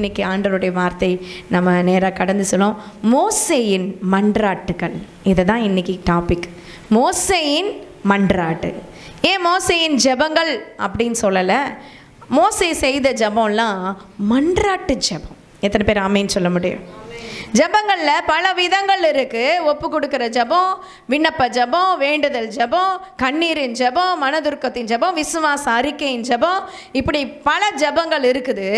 இன்னைக்கு ஆண்டவருடைய வார்த்தை நம்ம நேராக கடந்து சொல்லும். மோசேயின் மன்றாட்டுகள், இதை தான் இன்னைக்கு டாபிக். மோசேயின் மன்றாட்டு. ஏன் மோசேயின் ஜெபங்கள் அப்படின்னு சொல்லலை? மோசே செய்த ஜெபம்லாம் மன்றாட்டு ஜெபம். எத்தனை பேர் ஆமேன்னு சொல்ல முடியும்? ஜெபங்களில் பல விதங்கள் இருக்குது. ஒப்பு கொடுக்குற ஜெபம், விண்ணப்ப ஜெபம், வேண்டுதல் ஜெபம், கண்ணீரின் ஜெபம், மனதுருக்கத்தின் ஜெபம், விசுவாச அறிக்கையின் ஜெபம், இப்படி பல ஜெபங்கள் இருக்குது.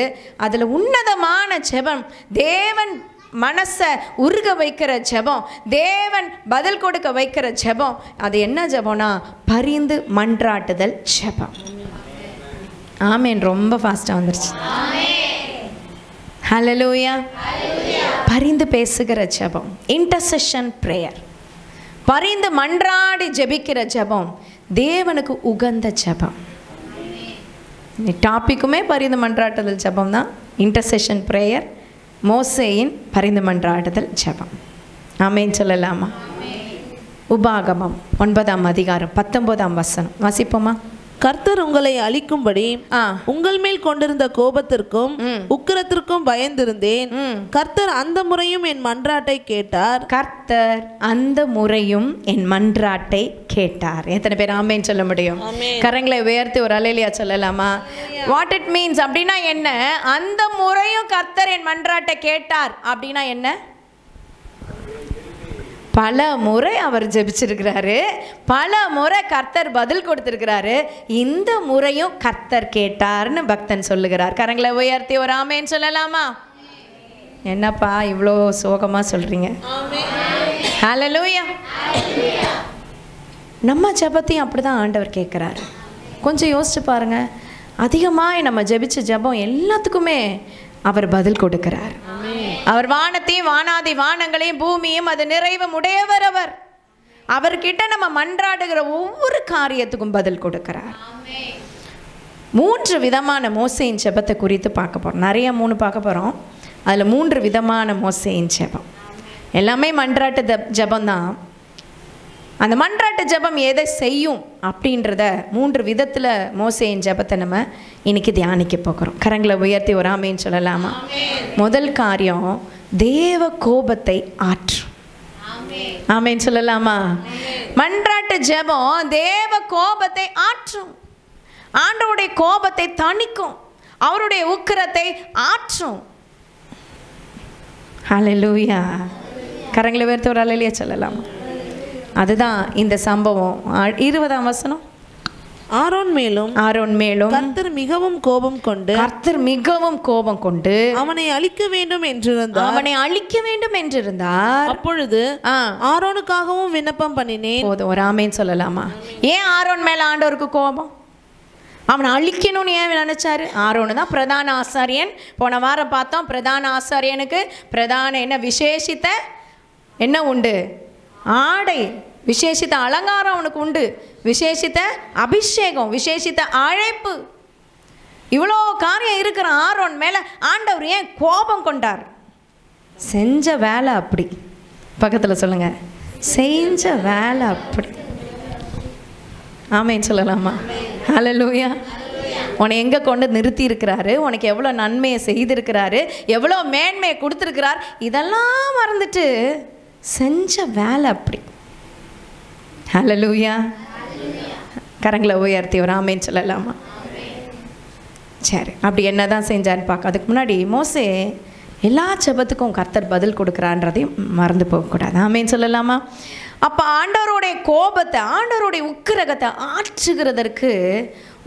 அதில் உன்னதமான ஜெபம், தேவன் மனசை உருக வைக்கிற ஜெபம், தேவன் பதில் கொடுக்க வைக்கிற ஜெபம், அது என்ன ஜெபம்னா பரிந்து மன்றாட்டுதல் ஜெபம். ஆமேன். ரொம்ப ஃபாஸ்ட்டாக வந்துருச்சு. ஹல்லேலூயா. பரிந்து பேசுகிற ஜெபம், இன்டர்செஷன் பிரேயர். பரிந்து மன்றாடி ஜெபிக்கிற ஜெபம் தேவனுக்கு உகந்த ஜெபம். டாபிக்குமே பரிந்து மன்றாட்டுதல் ஜெபம் தான். இன்டர்செஷன் பிரேயர், மோசேயின் பரிந்து மன்றாடுதல் ஜெபம். ஆமென் சொல்லலாமா? உபாகமம் 9ஆம் அதிகாரம் 19ஆம் வசனம் வாசிப்போமா? கர்த்தர் உங்களை அழிக்கும்படி உங்கள் மேல் கொண்டிருந்த கோபத்திற்கும் உக்கிரத்திற்கும் பயந்திருந்தேன். கர்த்தர் அந்த முறையும் என் மன்றாட்டை கேட்டார். கர்த்தர் அந்த முறையும் என் மன்றாட்டை கேட்டார். எத்தனை பேர் ஆமேன்னு சொல்ல முடியும்? கரங்களை உயர்த்தி ஒரு அல்லேலூயா சொல்லலாமா? வாட் இட் மீன்ஸ் அப்படின்னா என்ன? அந்த முறையும் கர்த்தர் என் மன்றாட்டை கேட்டார் அப்படின்னா என்ன? பல முறை அவர் ஜெபிச்சிருக்கிறாரு, பல முறை கர்த்தர் பதில் கொடுத்திருக்கிறாரு. இந்த முறையும் கர்த்தர் கேட்டார்னு பக்தன் சொல்லுகிறார். கரங்களை உயர்த்தி ஒரு ஆமேன்னு சொல்லலாமா? என்னப்பா இவ்வளோ சோகமா சொல்றீங்க? ஹல்லேலூயா. நம்ம ஜெபத்தையும் அப்படிதான் ஆண்டவர் கேட்குறாரு. கொஞ்சம் யோசிச்சு பாருங்க. அதிகமாக நம்ம ஜெபிச்ச ஜெபம் எல்லாத்துக்குமே அவர் பதில் கொடுக்கிறார். அவர் வானத்தையும் வானாதி வானங்களையும் பூமியும் அது நிறைவு உடையவர். அவர்கிட்ட நம்ம மன்றாடுகிற ஒவ்வொரு காரியத்துக்கும் பதில் கொடுக்கிறார். 3 விதமான மோசேயின் ஜெபத்தை குறித்து பார்க்க போகிறோம். நிறைய 3 பார்க்க போகிறோம். அதில் 3 விதமான மோசேயின் ஜெபம். எல்லாமே மன்றாட்டு ஜெபம்-தான். அந்த மன்றாட்டு ஜெபம் எதை செய்யும் அப்படின்றத 3 விதத்தில் மோசேயின் ஜெபத்தை நம்ம இன்னைக்கு தியானிக்க போகிறோம். கரங்களை உயர்த்தி ஒரு ஆமேன்னு சொல்லலாமா? முதல் காரியம், தேவ கோபத்தை ஆற்றும். ஆமேன்னு சொல்லலாமா? மன்றாட்டு ஜெபம் தேவ கோபத்தை ஆற்றும். ஆண்டவருடைய கோபத்தை தணிக்கும், அவருடைய உக்கிரத்தை ஆற்றும். ஹல்லேலூயா. கரங்களை உயர்த்தி ஒரு அல்லேலூயா சொல்லலாமா? அதுதான் இந்த சம்பவம். 20ஆம் வசனம். ஆரோன் மேலும் கர்த்தர் மிகவும் கோபம் கொண்டு அவனை அழிக்க வேண்டும் என்றிருந்தார். அப்பொழுது ஆரோனுக்காகவும் விண்ணப்பம் பண்ணினேன். போதும், ஒரு ஆமேன்னு சொல்லலாமா? ஏன் ஆரோன் மேல ஆண்டவருக்கு கோபம்? அவனை அழிக்கணும்னு ஏன் நினைச்சாரு? ஆரோனு தான் பிரதான ஆசாரியன். போன வாரம் பார்த்தோம், பிரதான ஆசாரியனுக்கு பிரதான என்ன விசேஷித்த என்ன உண்டு? ஆடை, விசேஷித்த அலங்காரம் அவனுக்கு உண்டு, விசேஷித்த அபிஷேகம், விசேஷித்த அழைப்பு, இவ்வளோ காரியம் இருக்கிற ஆரோன் மேலே ஆண்டவர் ஏன் கோபம் கொண்டார்? செஞ்ச வேலை அப்படி. பக்கத்தில் சொல்லுங்க, செஞ்ச வேலை அப்படி. ஆமேன்னு சொல்லலாமா? ஹல்லேலூயா. உன்னை எங்கே கொண்டு நிறுத்தி இருக்கிறாரு, உனக்கு எவ்வளோ நன்மையை செய்திருக்கிறாரு, எவ்வளோ மேன்மையை கொடுத்துருக்கிறார், இதெல்லாம் மறந்துட்டு செஞ்ச வேலை அப்படி. ஹல்லேலூயா. கரங்களை உயர்த்தி ஒரு ஆமேன்னு சொல்லலாமா? சரி, அப்படி என்ன தான் செஞ்சான்னு பார்க்க. அதுக்கு முன்னாடி மோசே எல்லா ஜெபத்துக்கும் கர்த்தர் பதில் கொடுக்குறான்றதையும் மறந்து போகக்கூடாது. ஆமேன்னு சொல்லலாமா? அப்போ ஆண்டவருடைய கோபத்தை, ஆண்டவருடைய உக்கிரகத்தை ஆற்றுகிறதற்கு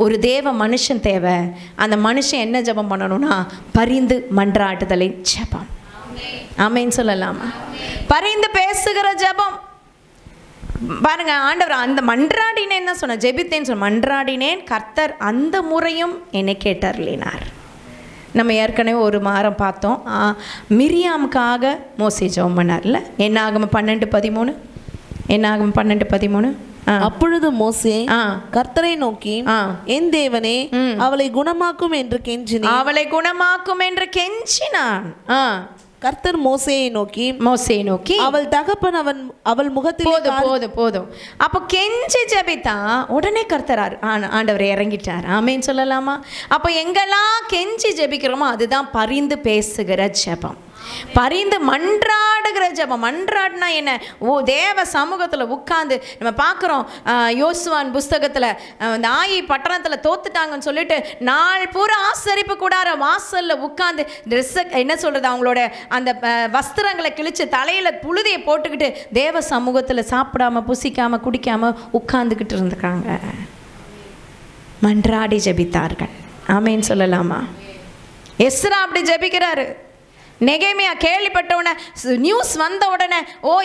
ஒரு தேவ மனுஷன் தேவை. அந்த மனுஷன் என்ன ஜெபம் பண்ணணும்னா பரிந்து மன்றாட்டுதலை ஜெபம். ஆமேன்னு சொல்லலாமா? பரிந்து பேசுகிற ஜெபம். பாருங்க, ஆண்டவர் அந்த மன்றாடினேன் தான் சொன்ன, ஜெபித்தேன்னு சொன்ன, மன்றாடினேன், கர்த்தர் அந்த முறையும் என்னை கேட்டருளினார். நம்ம ஏற்கனவே ஒரு வாரம் பார்த்தோம், மிரியாமுக்காக மோசே ஜெபம் பண்ணார்ல. என்னாகும் 12:13. என்னாகும் 12:13. அப்பொழுது மோசே கர்த்தரை நோக்கி, என் தேவனே, அவளை குணமாக்கும் என்று கெஞ்சினான். அவளை குணமாக்கும் என்று கெஞ்சினான். கர்த்தர் மோசேயை நோக்கி அவள் தகப்பன் அவள் முகத்தில் போதும். அப்போ கெஞ்சி ஜெபித்தா உடனே கர்த்தர் ஆண்டவர் இறங்கிட்டார். ஆமேன்னு சொல்லலாமா? அப்போ எங்கெல்லாம் கெஞ்சி ஜெபிக்கிறோமோ அதுதான் பரிந்து பேசுகிற ஜெபம், பரிந்து மன்றாடுகிற ஜெபம். மன்றாடுனா என்ன? தேவ சமூகத்தில் உட்கார்ந்து நம்ம பார்க்குறோம். யோசுவான் புஸ்தகத்தில் இந்த ஆயி பட்டணத்தில் தோத்துட்டாங்கன்னு சொல்லிட்டு நாள் பூரா ஆசரிப்பு கூடார வாசலில் உட்கார்ந்து என்ன சொல்கிறது, அவங்களோட அந்த வஸ்திரங்களை கிழிச்சு தலையில் புழுதியை போட்டுக்கிட்டு தேவ சமூகத்தில் சாப்பிடாம புசிக்காமல் குடிக்காமல் உட்கார்ந்துக்கிட்டு இருந்துக்காங்க. மன்றாடி ஜெபித்தார்கள். ஆமேன்னு சொல்லலாமா? எஸ்ரா அப்படி ஜெபிக்கிறாரு. நெகேமியா கேள்விப்பட்டவுடனே, நியூஸ் வந்த உடனே,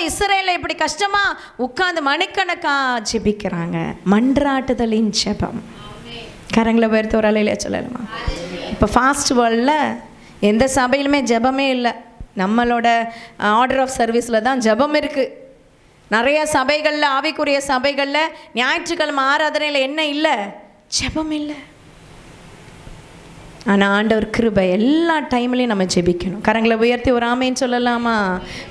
இஸ்ரேலில் இப்படி கஷ்டமா உட்கார்ந்து மணிக்கணக்கா ஜெபிக்கிறாங்க. மன்றாட்டுதலின் ஜெபம். கரங்களை உயர்த்தி ஒரு அலையில சொல்லலாமா? இப்போ ஃபாஸ்ட் வேர்ல்டில் எந்த சபையிலுமே ஜெபமே இல்லை. நம்மளோட ஆர்டர் ஆஃப் சர்வீஸில் தான் ஜெபம் இருக்குது. நிறைய சபைகளில், ஆவிக்குரிய சபைகளில் ஞாயிற்றுக்கிழமை ஆராதனையில் என்ன இல்லை? ஜெபம் இல்லை. ஆனால் ஆண்டவர் கிருபை எல்லா டைம்லையும் நம்ம ஜெபிக்கணும். கரங்களை உயர்த்தி ஒரு ஆமேன்னு சொல்லலாமா?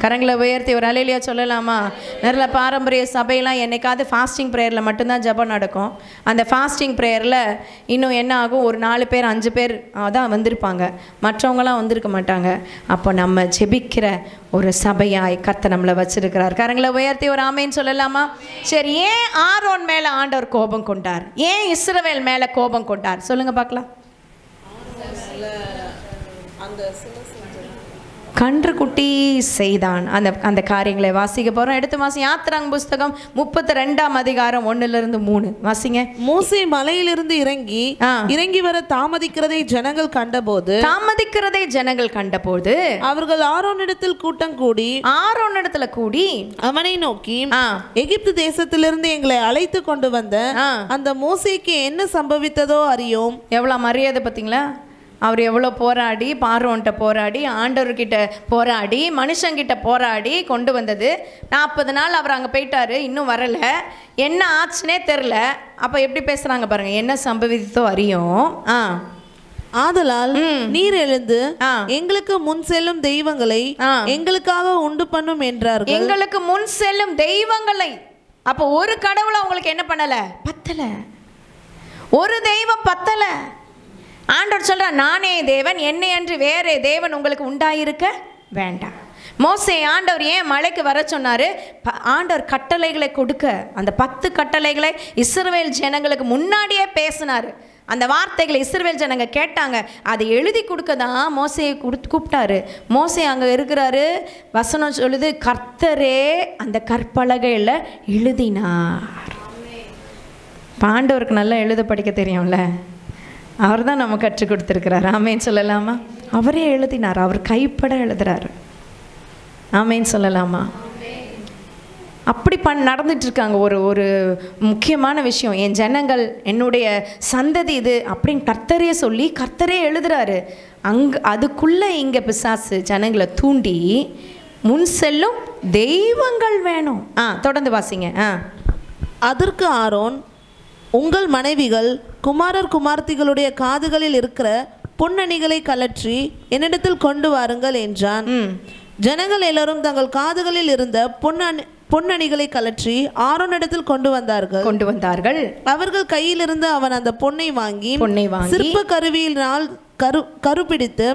கரங்களை உயர்த்தி ஒரு அலையிலையா சொல்லலாமா? நிறைய பாரம்பரிய சபையெல்லாம் என்னைக்காவது ஃபாஸ்டிங் ப்ரேயரில் மட்டும்தான் ஜெபம் நடக்கும். அந்த ஃபாஸ்டிங் ப்ரேயரில் இன்னும் என்ன ஆகும், ஒரு 4 பேர் 5 பேர் தான் வந்திருப்பாங்க, மற்றவங்களாம் வந்திருக்க மாட்டாங்க. அப்போ நம்ம ஜெபிக்கிற ஒரு சபையாய் கர்த்தர் நம்மளை வச்சிருக்கிறார். கரங்களை உயர்த்தி ஒரு ஆமேன்னு சொல்லலாமா? சரி, ஏன் ஆரோன் மேலே ஆண்டவர் கோபம் கொண்டார்? ஏன் இஸ்ரவேல் மேலே கோபம் கொண்டார்? சொல்லுங்க பார்க்கலாம். கன்றுக்குட்டி செய்தான். அந்த காரியங்களை வாசிக்க போறோம். எடுத்து வாசி. யாத்திராங்க புஸ்தகம் 32ஆம் அதிகாரம் 1-3 வாசிங்க. மோசே மலையிலிருந்து இறங்கி வர தாமதிக்கிறதை ஜனங்கள் கண்டபோது அவர்கள் ஆரோனிடத்தில் கூடி அவனை நோக்கி, எகிப்து தேசத்திலிருந்து எங்களை அழைத்து கொண்டு வந்த அந்த மோசேக்கு என்ன சம்பவித்ததோ அறியோம். எவ்வளவு மரியாதை பார்த்தீங்களா? அவர் எவ்வளோ போராடி, பார்வோன்ட்ட போராடி, ஆண்டவர்கிட்ட போராடி, மனுஷங்கிட்ட போராடி கொண்டு வந்தது. 40 நாள் அவர் அங்கே போயிட்டாரு, இன்னும் வரலை. என்ன ஆச்சுன்னே தெரில. அப்போ எப்படி பேசுகிறாங்க பாருங்க, என்ன சம்பவித்தோ அறியும். ஆதலால் நீர் எழுந்து எங்களுக்கு முன் செல்லும் தெய்வங்களை எங்களுக்காக உண்டு பண்ணும் என்றார்கள். எங்களுக்கு முன் செல்லும் தெய்வங்களை. அப்போ ஒரு கடவுளை உங்களுக்கு என்ன பண்ணல? பத்தல. ஒரு தெய்வம் பத்தல. ஆண்டவர் சொல்றார், நானே தேவன், என்னை அன்று வேறே தேவன் உங்களுக்கு உண்டாயிருக்க வேண்டாம். மோசே ஆண்டவர் ஏன் மலைக்கு வர சொன்னாரு? ஆண்டவர் கட்டளைகளை கொடுக்க, அந்த 10 கட்டளைகளை இஸ்ரவேல் ஜனங்களுக்கு முன்னாடியே பேசினாரு. அந்த வார்த்தைகளை இஸ்ரவேல் ஜனங்க கேட்டாங்க. அதை எழுதி கொடுக்க தான் மோசையை கூப்பிட்டாரு. மோசே அங்கே இருக்கிறாரு. வசனம் சொல்லுது, கர்த்தரே அந்த கற்பலகையில் எழுதினார். ஆண்டவருக்கு நல்லா எழுத படிக்க தெரியும்ல, அவர் தான் நம்ம கற்றுக் கொடுத்துருக்கிறார். ஆமேன்னு சொல்லலாமா? அவரே எழுதினார், அவர் கைப்பட எழுதுறாரு. ஆமேன்னு சொல்லலாமா? அப்படி நடந்துட்டு இருக்காங்க. ஒரு முக்கியமான விஷயம், என் ஜனங்கள் என்னுடைய சந்ததி இது அப்படின்னு கர்த்தரே சொல்லி கர்த்தரே எழுதுறாரு. அதுக்குள்ளே இங்கே பிசாசு ஜனங்களை தூண்டி முன் செல்லும் தெய்வங்கள் வேணும். தொடர்ந்து வாசிங்க. அதற்கு ஆரோன், உங்கள் மனைவிகள் குமாரர் குமார்த்திகளுடைய காதுகளில் இருக்கிற பொன்னணிகளை கலற்றி என்னிடத்தில் கொண்டு வாருங்கள் என்றான். ஜனங்கள் எல்லாரும் தங்கள் காதுகளில் இருந்த பொன்னணிகளை கலற்றி ஆரோனிடத்தில் கொண்டு வந்தார்கள். அவர்கள் கையிலிருந்து அவன் அந்த பொன்னை வாங்கி சிற்ப கருவியினால் கருப்பிடித்து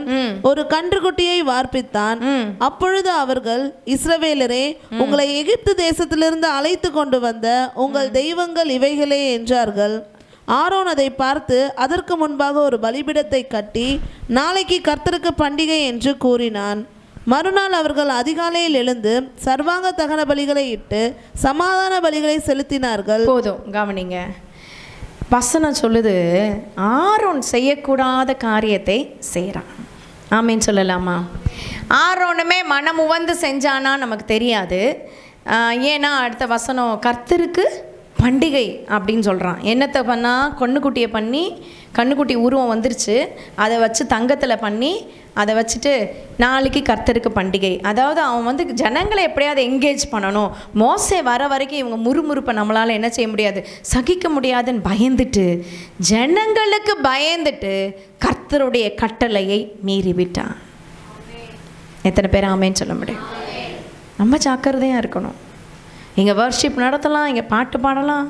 ஒரு கன்றுக்குட்டியை வார்ப்பித்தான். அப்பொழுது அவர்கள், இஸ்ரவேலரே, உங்களை எகிப்து தேசத்திலிருந்து அழைத்து கொண்டு வந்த உங்கள் தெய்வங்கள் இவைகளே என்றார்கள். ஆரோன் அதை பார்த்து அதற்கு முன்பாக ஒரு பலிபீடத்தை கட்டி, நாளைக்கு கர்த்தருக்கு பண்டிகை என்று கூறினான். மறுநாள் அவர்கள் அதிகாலையில் எழுந்து சர்வாங்க தகன பலிகளை இட்டு சமாதான பலிகளை செலுத்தினார்கள். போதும், கவனிங்க. வசனம் சொல்லுது, ஆரோன் செய்யக்கூடாத காரியத்தை செய்கிறான். ஆமேன்னு சொல்லலாமா? ஆரோனுமே மனம் உவந்து செஞ்சானா நமக்கு தெரியாது. ஏன்னா அடுத்த வசனம் கர்த்தருக்கு பண்டிகை அப்படின்னு சொல்கிறான். என்னத்தை பண்ணால், கண்ணுக்குட்டியை பண்ணி, கண்ணுக்குட்டி உருவம் வந்துருச்சு, அதை வச்சு தங்கத்தில் பண்ணி அதை வச்சுட்டு நாளைக்கு கர்த்தருக்கு பண்டிகை. அதாவது அவன் ஜனங்களை எப்படியாவது என்கேஜ் பண்ணணும். மோசே வர வரைக்கும் இவங்க முறுமுறுப்பை நம்மளால் என்ன செய்ய முடியாது, சகிக்க முடியாதுன்னு பயந்துட்டு, ஜனங்களுக்கு பயந்துட்டு கர்த்தருடைய கட்டளையை மீறி விட்டான். எத்தனை பேர் ஆமேன்னு சொல்ல முடியும்? ரொம்ப ஜாக்கிரதையாக இருக்கணும். இங்கே வர்ஷிப் நடத்தலாம், இங்கே பாட்டு பாடலாம்,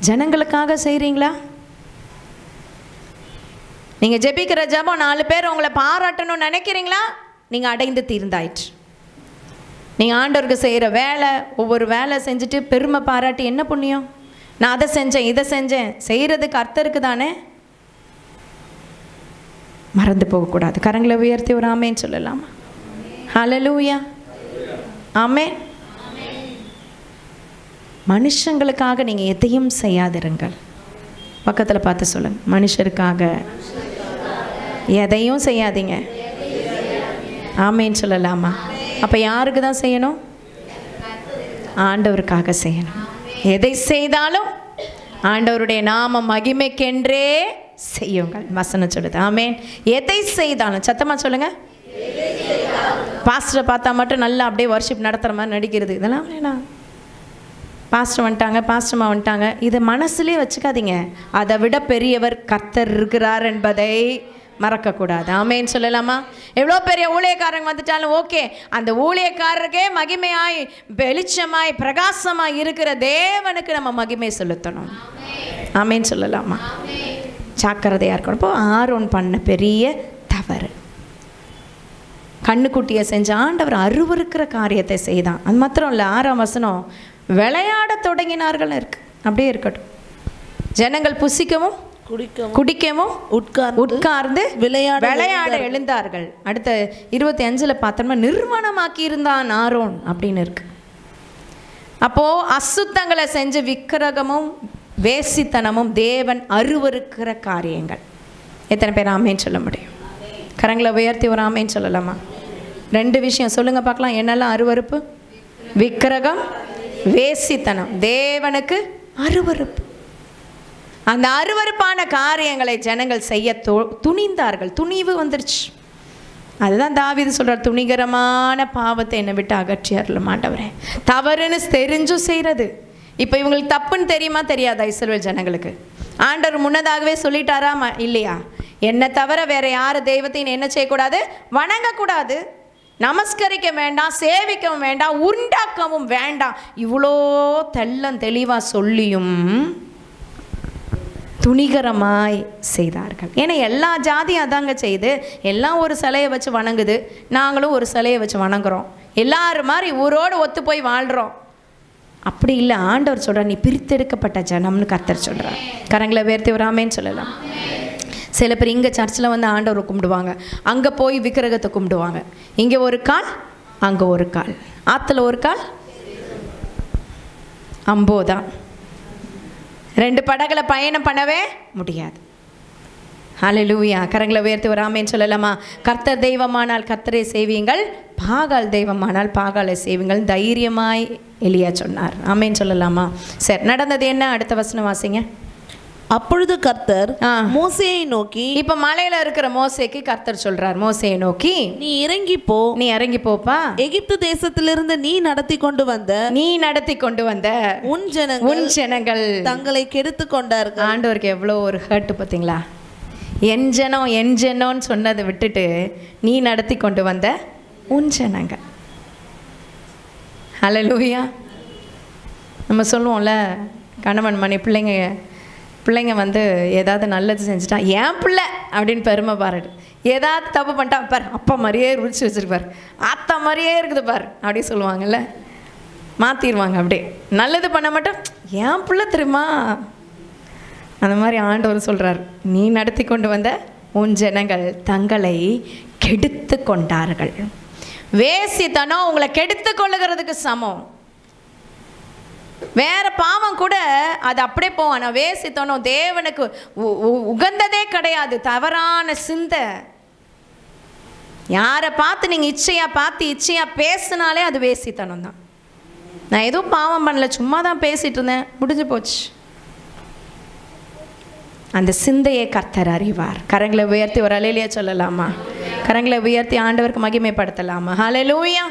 ஜனங்களுக்காக செய்கிறீங்களா? நீங்கள் ஜெபிக்கிற ஜெபம் 4 பேர் உங்களை பாராட்டணும்னு நினைக்கிறீங்களா? நீங்கள் அடைந்து தீர்ந்தாயிற்று. நீங்கள் ஆண்டவருக்கு செய்கிற வேலை, ஒவ்வொரு வேலை செஞ்சுட்டு பெருமை பாராட்டி என்ன புண்ணியம்? நான் அதை செஞ்சேன், இதை செஞ்சேன், செய்கிறதுக்கு அர்த்தருக்கு தானே. மறந்து போகக்கூடாது. கரங்களை உயர்த்தி ஒரு ஆமேன்னு சொல்லலாமா? ஹல்லேலூயா, ஆமென். மனுஷங்களுக்காக நீங்கள் எதையும் செய்யாதிருங்கள். பக்கத்தில் பார்த்து சொல்லுங்க, மனுஷருக்காக எதையும் செய்யாதீங்க. ஆமேன்னு சொல்லலாமா? அப்போ யாருக்கு தான் செய்யணும்? ஆண்டவருக்காக செய்யணும். எதை செய்தாலும் ஆண்டவருடைய நாம மகிமைக்கென்றே செய்யுங்கள். வசனம் சொல்லுது. ஆமேன். எதை செய்தாலும் சத்தமாக சொல்லுங்க. பாஸ்டரை பார்த்தா மட்டும் நல்லா அப்படியே வர்ஷிப் நடத்துகிற மாதிரி நடிக்கிறது, இதெல்லாம் வேணாம். பாஸ்டர் வந்துட்டாங்க, பாஸ்டர்மா வந்துட்டாங்க, இதை மனசுலேயே வச்சுக்காதீங்க. அதை விட பெரியவர் கர்த்தர் இருக்கிறார் என்பதை மறக்கக்கூடாது. ஆமேன்னு சொல்லலாமா? எவ்வளோ பெரிய ஊழியக்காரங்க வந்துட்டாலும் ஓகே, அந்த ஊழியக்காரருக்கே மகிமையாய் வெளிச்சமாய் பிரகாசமாய் இருக்கிற தேவனுக்கு நம்ம மகிமை செலுத்தணும். ஆமேன்னு சொல்லலாமா? ஜாக்கிரதையாக இருக்கணும். இப்போ ஆரோன் பண்ண பெரிய தவறு, கண்ணுக்குட்டியை செஞ்ச ஆண்டவர் அருவருக்கிற காரியத்தை செய்தான். அது மாத்திரம் இல்லை, 6ஆம் வசனம் விளையாட தொடங்கினார்கள் இருக்கு. அப்படியே இருக்கட்டும். ஜனங்கள் புசிக்கவும் குடிக்கவும் உட்கார்ந்து விளையாட எழுந்தார்கள். அடுத்த 25 பார்த்தோம்னா நிர்வாணமாக்கி இருந்தான் ஆரோன் அப்படின்னு இருக்கு. அப்போ அசுத்தங்களை செஞ்ச விக்கிரகமும் வேசித்தனமும் தேவன் அருவருக்கிற காரியங்கள். எத்தனை பேர் ஆமேன்னு சொல்ல முடியும்? கரங்களை உயர்த்தி ஒரு ஆமேன்னு சொல்லலாமா? 2 விஷயம் சொல்லுங்க பார்க்கலாம். என்னெல்லாம் அருவருப்பு? விக்கிரகம், வேசித்தனம், தேவனுக்கு அருவருப்பு. அந்த அருவருப்பான காரியங்களை ஜனங்கள் செய்ய துணிந்தார்கள். துணிவு வந்துருச்சு. அதுதான் தாவீது சொல்றார், துணிகரமான பாவத்தை என்னை விட்டு அகற்றியார்ல மாண்டவரே. தவறுன்னு தெரிஞ்சும் செய்கிறது. இப்போ இவங்களுக்கு தப்புன்னு தெரியுமா தெரியாதா? இஸ்ரவேல் ஜனங்களுக்கு ஆண்டவர் முன்னதாகவே சொல்லிட்டாரா இல்லையா? என்னை தவிர வேற யார் தெய்வத்தையும் என்ன செய்யக்கூடாது? வணங்கக்கூடாது, நமஸ்கரிக்க வேண்டாம், சேவிக்கவும் வேண்டாம், உண்டாக்கவும் வேண்டாம். இவ்வளோ தெளிவாக சொல்லியும் துணிகரமாய் செய்தார்கள். ஏன்னா எல்லா ஜாதியும் அதாங்க செய்து, எல்லாம் ஒரு சிலையை வச்சு வணங்குது, நாங்களும் ஒரு சிலையை வச்சு வணங்குறோம், எல்லாரும் மாதிரி ஊரோடு ஒத்து போய் வாழ்கிறோம். அப்படி இல்லை. ஆண்டவர் சொல்கிறார், நீ பிரித்தெடுக்கப்பட்ட ஜனம்னு கர்த்தர் சொல்கிறார். கரங்களை உயர்த்தி ஒரு ஆமேன்னு சொல்லலாம். சில பேர் இங்கே சர்ச்சில் வந்து ஆண்டவரை கும்பிடுவாங்க, அங்கே போய் விக்கிரகத்தை கும்பிடுவாங்க. இங்கே ஒரு கால், அங்கே ஒரு கால், ஆற்றுல ஒரு கால், அம்போதான். 2 படகுல பயணம் பண்ணவே முடியாது. ஹல்லேலூயா. கரங்களை உயர்த்தி ஒரு ஆமேன்னு சொல்லலாமா? கர்த்தர் தெய்வமானால் கர்த்தரை சேவியுங்கள், பாகால் தெய்வமானால் பாகாலை சேவியுங்கள், தைரியமாய் எலியா சொன்னார். ஆமேன்னு சொல்லலாமா? சரி, நடந்தது என்ன? அடுத்த வசனம் வாசிங்க. அப்பொழுது கர்த்தர் மோசேயை நோக்கி, இப்ப மலையில இருக்கிற மோசேக்கு கர்த்தர் சொல்றார், மோசேயை நோக்கி, நீ இறங்கி போ, நீ இறங்கி போப்பா, எகிப்து தேசத்திலிருந்து நீ நடத்தி கொண்டு வந்த உன் ஜனங்கள் தங்களை கெடுத்து கொண்டார்கள். ஆண்டவருக்கு எவ்வளோ ஒரு ஹர்ட் பார்த்தீங்களா? என் ஜனம்னு சொன்னதை விட்டுட்டு நீ நடத்தி கொண்டு வந்த உன் ஜனங்கள். ஹல்லேலூயா. நம்ம சொல்லுவோம்ல, கணவன் மணி பிள்ளைங்க வந்து ஏதாவது நல்லது செஞ்சுட்டா என் பிள்ளை அப்படின்னு பெருமை பாருடு, ஏதாவது தப்பு பண்ணிட்டா பார் அப்பா மாதிரியே ருச்சி வச்சுருப்பார், ஆத்தா மாதிரியே இருக்குது பார் அப்படி சொல்லுவாங்கல்ல, மாற்றிடுவாங்க. அப்படியே நல்லது பண்ண மாட்டோம், என் பிள்ளை தெரியுமா? அந்த மாதிரி ஆண்டவர் சொல்கிறார், நீ நடத்தி கொண்டு வந்த உன் ஜனங்கள் தங்களை கெடுத்து கொண்டார்கள். வேசித்தனம் உங்களை கெடுத்து கொள்ளுகிறதுக்கு சமம். வேற பாவம் கூட அது அப்படியே போவோம், ஆனால் வேசித்தனம் தேவனுக்கு உகந்ததே கிடையாது. தவறான சிந்தை, யாரை பார்த்து நீங்கள் இச்சையா பேசினாலே அது வேசித்தனம் தான். நான் எதுவும் பாவம் பண்ணல, சும்மா தான் பேசிட்டு இருந்தேன், முடிஞ்சு போச்சு. அந்த சிந்தையை கர்த்தர் அறிவார். கரங்களை உயர்த்தி ஒரு அல்லேலூயா சொல்லலாமா? கரங்களை உயர்த்தி ஆண்டவருக்கு மகிமைப்படுத்தலாமா? ஹல்லேலூயா.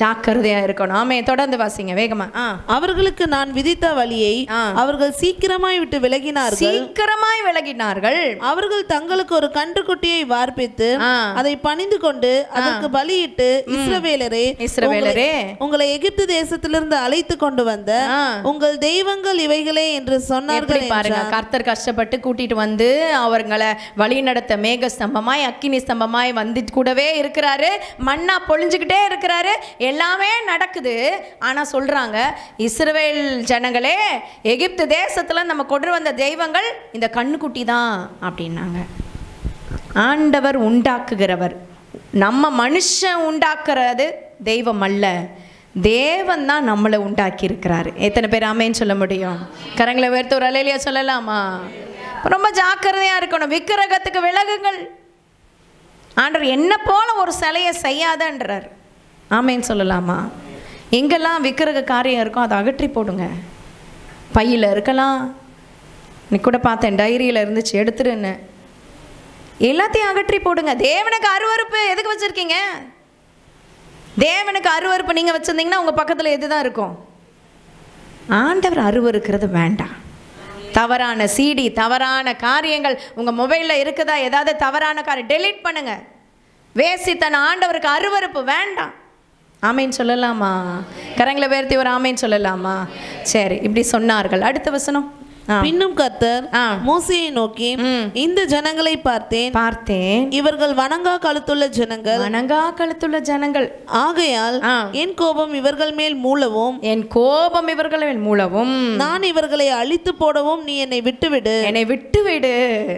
ஜாக்கிரதையா இருக்கணும். ஆமே, தொடர்ந்து வாசிங்க வேகமா. அவர்களுக்கு நான் விதித்த வழியை அவர்கள் சீக்கிரமாய் விட்டு விலகினார்கள். அவர்கள் தங்களுக்கு ஒரு கன்றுக்குட்டியை வார்ப்பித்து அதை பணிந்து கொண்டு அதற்கு பலியிட்டு, இஸ்ரவேலரே உங்களை எகிப்து தேசத்திலிருந்து அழைத்து கொண்டு வந்த உங்கள் தெய்வங்கள் இவைகளே என்று சொன்னார்கள். பாருங்க, கர்த்தர் கஷ்டப்பட்டு கூட்டிட்டு வந்து அவர்களை வழி நடத்த மேக ஸ்தம்பமாய் அக்கினி ஸ்தம்பமாய் வந்து கூடவே இருக்கிறாரு. மண்ணா பொழிஞ்சுக்கிட்டே இருக்கிறாரு. எல்லாமே நடக்குது. ஆனா சொல்றாங்க, இஸ்ரவேல் ஜனங்களே, எகிப்து தேசத்துல நம்ம கொண்டு வந்த தெய்வங்கள் இந்த கண்ணுக்குட்டி தான் அப்படின்னாங்க. ஆண்டவர் உண்டாக்குகிறவர். நம்ம மனுஷன் உண்டாக்குறது தெய்வம் அல்ல, தேவன் தான் நம்மளை உண்டாக்கி இருக்கிறாரு. எத்தனை பேர் ஆமேன்னு சொல்ல முடியும்? கரங்களை உயர்த்த ஒரு அல்லேலூயா சொல்லலாமா? ரொம்ப ஜாக்கிரதையா இருக்கணும். விக்கிரகத்துக்கு விலகுங்கள். ஆண்டவர் என்ன போல ஒரு சிலையை செய்யாதன்றார். ஆமேன்னு சொல்லலாமா? எங்கெல்லாம் விக்கிரக காரியம் இருக்கும் அதை அகற்றி போடுங்க. பையில் இருக்கலாம், நீ கூட பார்த்தேன், டைரியில் இருந்துச்சு, எடுத்துருன்னு. எல்லாத்தையும் அகற்றி போடுங்க. தேவனுக்கு அருவருப்பு எதுக்கு வச்சுருக்கீங்க? தேவனுக்கு அருவருப்பு நீங்கள் வச்சுருந்தீங்கன்னா உங்கள் பக்கத்தில் எது தான் இருக்கும்? ஆண்டவர் அருவருக்கிறது வேண்டாம். தவறான சிடி, தவறான காரியங்கள் உங்கள் மொபைலில் இருக்குதா? ஏதாவது தவறான காரியம் டெலீட் பண்ணுங்க. வேசித்தன ஆண்டவருக்கு அருவருப்பு வேண்டாம். ஆமேன்னு சொல்லலாமா? கரங்களை உயர்த்தி ஒரு ஆமேன்னு சொல்லலாமா? சரி, இப்படி சொன்னார்கள். அடுத்த வசனம். பின்னும் கர்த்தர் மோசேயை நோக்கி, இந்த ஜனங்களை பார்த்தேன், இவர்கள் வணங்கா கழுத்துள்ள ஜனங்கள், ஆகையால் என் கோபம் இவர்கள் மேல் மூளவும், நான் இவர்களை அழித்து போடவும் நீ என்னை விட்டுவிடு,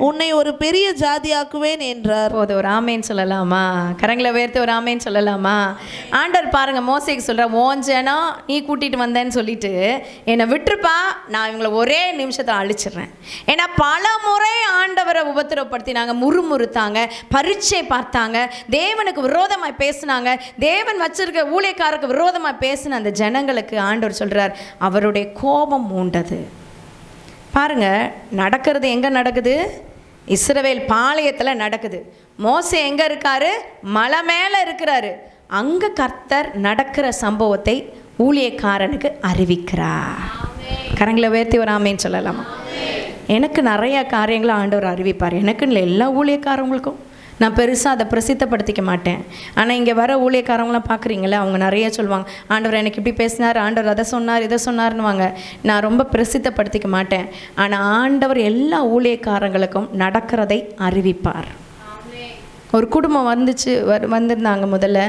உன்னை ஒரு பெரிய ஜாதியாக்குவேன் என்றார். போது ஒரு ஆமேன்னு சொல்லலாமா? கரங்களை உயர்த்தி ஒரு ஆமேன்னு சொல்லலாமா? ஆண்டவர் பாருங்க, மோசேக்கு சொல்ற, ஓன் ஜனம் நீ கூட்டிட்டு வந்தேன்னு சொல்லிட்டு என்னை விட்டுருப்பா, நான் இவங்களை ஒரே நிமிஷம் அழிச்சிடுறேன். ஏன்னா பல முறை ஆண்டவரை உபத்திரப்படுத்தினாங்க, முறுமுறுத்தாங்க, பரீட்சை பார்த்தாங்க, தேவனுக்கு விரோதமாய் பேசினாங்க, தேவன் வச்சிருக்க ஊழியக்காரருக்கு விரோதமாய் பேசின அந்த ஜனங்களுக்கு ஆண்டவர் சொல்றார், அவருடைய கோபம் மூண்டது. பாருங்க, நடக்கிறது எங்க நடக்குது? இஸ்ரவேல் பாளையத்தில் நடக்குது. மோசே எங்க இருக்காரு? மலை மேல இருக்கிறாரு. அங்க கர்த்தர் நடக்கிற சம்பவத்தை ஊழியக்காரனுக்கு அறிவிக்கிறார். கரங்களை உயர்த்தி ஒரு ஆமேன்னு சொல்லலாமா? எனக்கு நிறைய காரியங்களை ஆண்டவர் அறிவிப்பார். எனக்குன்னு எல்லா ஊழியக்காரங்களுக்கும் நான் பெருசாக அதை பிரசித்தப்படுத்திக்க மாட்டேன். ஆனால் இங்கே வர ஊழியக்காரங்களாம் பார்க்குறீங்களே, அவங்க நிறைய சொல்லுவாங்க, ஆண்டவர் எனக்கு இப்படி பேசினார், ஆண்டவர் அதை சொன்னார், இதை சொன்னார்னுவாங்க. நான் ரொம்ப பிரசித்தப்படுத்திக்க மாட்டேன். ஆனால் ஆண்டவர் எல்லா ஊழியக்காரங்களுக்கும் நடக்கிறதை அறிவிப்பார். ஒரு குடும்பம் வந்திருந்தாங்க முதல்ல.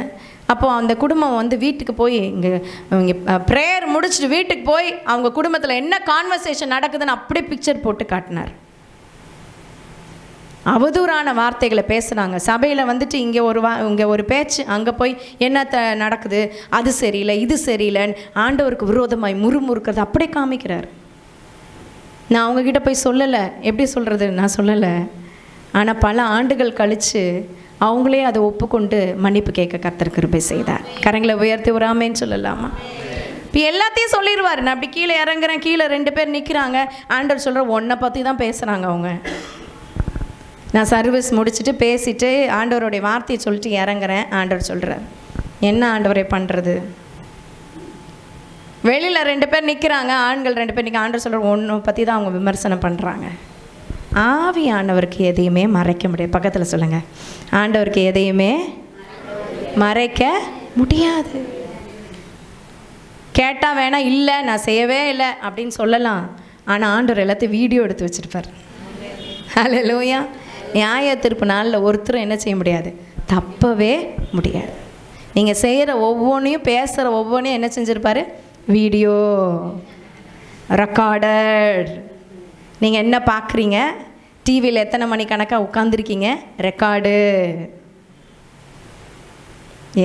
அப்போது அந்த குடும்பம் வந்து வீட்டுக்கு போய் இங்கே ப்ரேயர் முடிச்சுட்டு வீட்டுக்கு போய் அவங்க குடும்பத்தில் என்ன கான்வர்சேஷன் நடக்குதுன்னு அப்படியே பிக்சர் போட்டு காட்டினார். அவதூறான வார்த்தைகளை பேசுகிறாங்க. சபையில் வந்துட்டு இங்கே ஒரு பேச்சு, அங்கே போய் என்ன நடக்குது, அது சரியில்லை, இது சரியில்லைன்னு ஆண்டவருக்கு விரோதமாய் முறுமுறுக்கிறது அப்படியே காமிக்கிறார். நான் அவங்கக்கிட்ட போய் சொல்லலை. எப்படி சொல்கிறது? நான் சொல்லலை. ஆனால் பல ஆண்டுகள் கழித்து அவங்களே அதை ஒப்புக்கொண்டு மன்னிப்பு கேட்க கர்த்தர் கிருபை செய்தார். கரங்களை உயர்த்தி ஒரு ஆமேன்னு சொல்லலாமா? இப்போ எல்லாத்தையும் சொல்லிடுவார். நான் அப்படி கீழே இறங்குறேன், கீழே 2 பேர் நிற்கிறாங்க, ஆண்டவர் சொல்கிற ஒன்றை பற்றி தான் பேசுகிறாங்க அவங்க. நான் சர்வீஸ் முடிச்சுட்டு பேசிட்டு ஆண்டவருடைய வார்த்தையை சொல்லிட்டு இறங்குறேன். ஆண்டவர் சொல்கிறார், என்ன ஆண்டவரை பண்ணுறது? வெளியில் 2 பேர் நிற்கிறாங்க, ஆண்கள் 2 பேர் நிற்க, ஆண்டவர் சொல்கிற ஒன்றை பற்றி தான் அவங்க விமர்சனம் பண்ணுறாங்க. ஆவியானவருக்கு எதையுமே மறைக்க முடியாது. பக்கத்தில் சொல்லுங்கள், ஆண்டவருக்கு எதையுமே மறைக்க முடியாது. கேட்டால் வேணா, இல்லை நான் செய்யவே இல்லை அப்படின்னு சொல்லலாம். ஆனால் ஆண்டவர் எல்லாத்தையும் வீடியோ எடுத்து வச்சுருப்பார். ஹல்லேலூயா. நியாய தீர்ப்பு நாளில் ஒருத்தரும் என்ன செய்ய முடியாது? தப்பவே முடியாது. நீங்கள் செய்கிற ஒவ்வொன்றையும், பேசுகிற ஒவ்வொன்றையும் என்ன செஞ்சுருப்பார்? Video recorded. நீங்கள் என்ன பார்க்குறீங்க, டிவியில் எத்தனை மணி கணக்காக உட்காந்துருக்கீங்க, ரெக்கார்டு.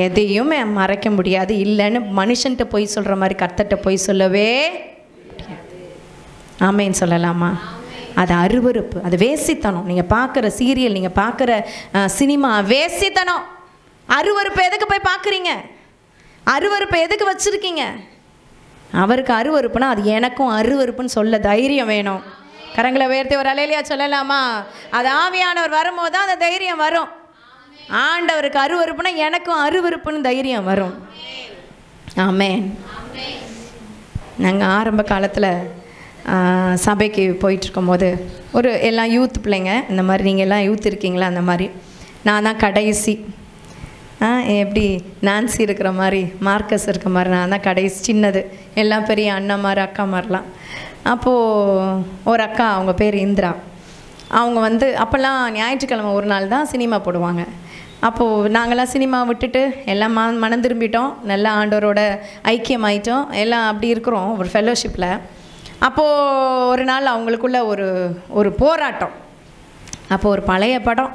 எதையும் மறைக்க முடியாது. இல்லைன்னு மனுஷன்கிட்ட போய் சொல்கிற மாதிரி கர்த்தர்கிட்ட போய் சொல்லவே முடியாது. ஆமேன்னு சொல்லலாமா? அது அருவருப்பு, அது வேசித்தனம். நீங்கள் பார்க்குற சீரியல், நீங்கள் பார்க்குற சினிமா வேசித்தனம். அருவருப்பு எதுக்கு போய் பார்க்குறீங்க? அருவருப்பை எதுக்கு வச்சுருக்கீங்க? அவருக்கு அருவருப்புனா அது எனக்கும் அருவருப்புன்னு சொல்ல தைரியம் வேணும். கரங்களை உயர்த்தி ஒரு அல்லேலூயா சொல்லலாமா? அது ஆவியானவர் வரும்போது தான் அந்த தைரியம் வரும். ஆண்டவருக்கு அருவருப்புனா எனக்கும் அருவருப்புன்னு தைரியம் வரும். ஆமென். நாங்கள் ஆரம்ப காலத்தில் சபைக்கு போயிட்டுருக்கும்போது ஒரு எல்லாம் யூத் பிள்ளைங்க, இந்த மாதிரி நீங்கள் எல்லாம் யூத் இருக்கீங்களா, அந்த மாதிரி நான் தான் கடைசி. எப்படி நான்சி இருக்கிற மாதிரி, மார்க்கஸ் இருக்கிற மாதிரி நான் தான் கடைசி, சின்னது. எல்லாம் பெரிய அண்ணா மாதிரி, அக்கா மாதிரிலாம். அப்போது ஒரு அக்கா, அவங்க பேர் இந்திரா. அவங்க வந்து அப்போல்லாம் ஞாயிற்றுக்கிழமை ஒரு நாள் தான் சினிமா போடுவாங்க. அப்போது நாங்கள்லாம் சினிமா விட்டுட்டு எல்லாம் மனம் திரும்பிட்டோம், நல்லா ஆண்டவரோட ஐக்கியமாயிட்டோம், எல்லாம் அப்படி இருக்கிறோம் ஒரு ஃபெல்லோஷிப்பில். அப்போது ஒரு நாள் அவங்களுக்குள்ள ஒரு போராட்டம். அப்போது ஒரு பழைய படம்,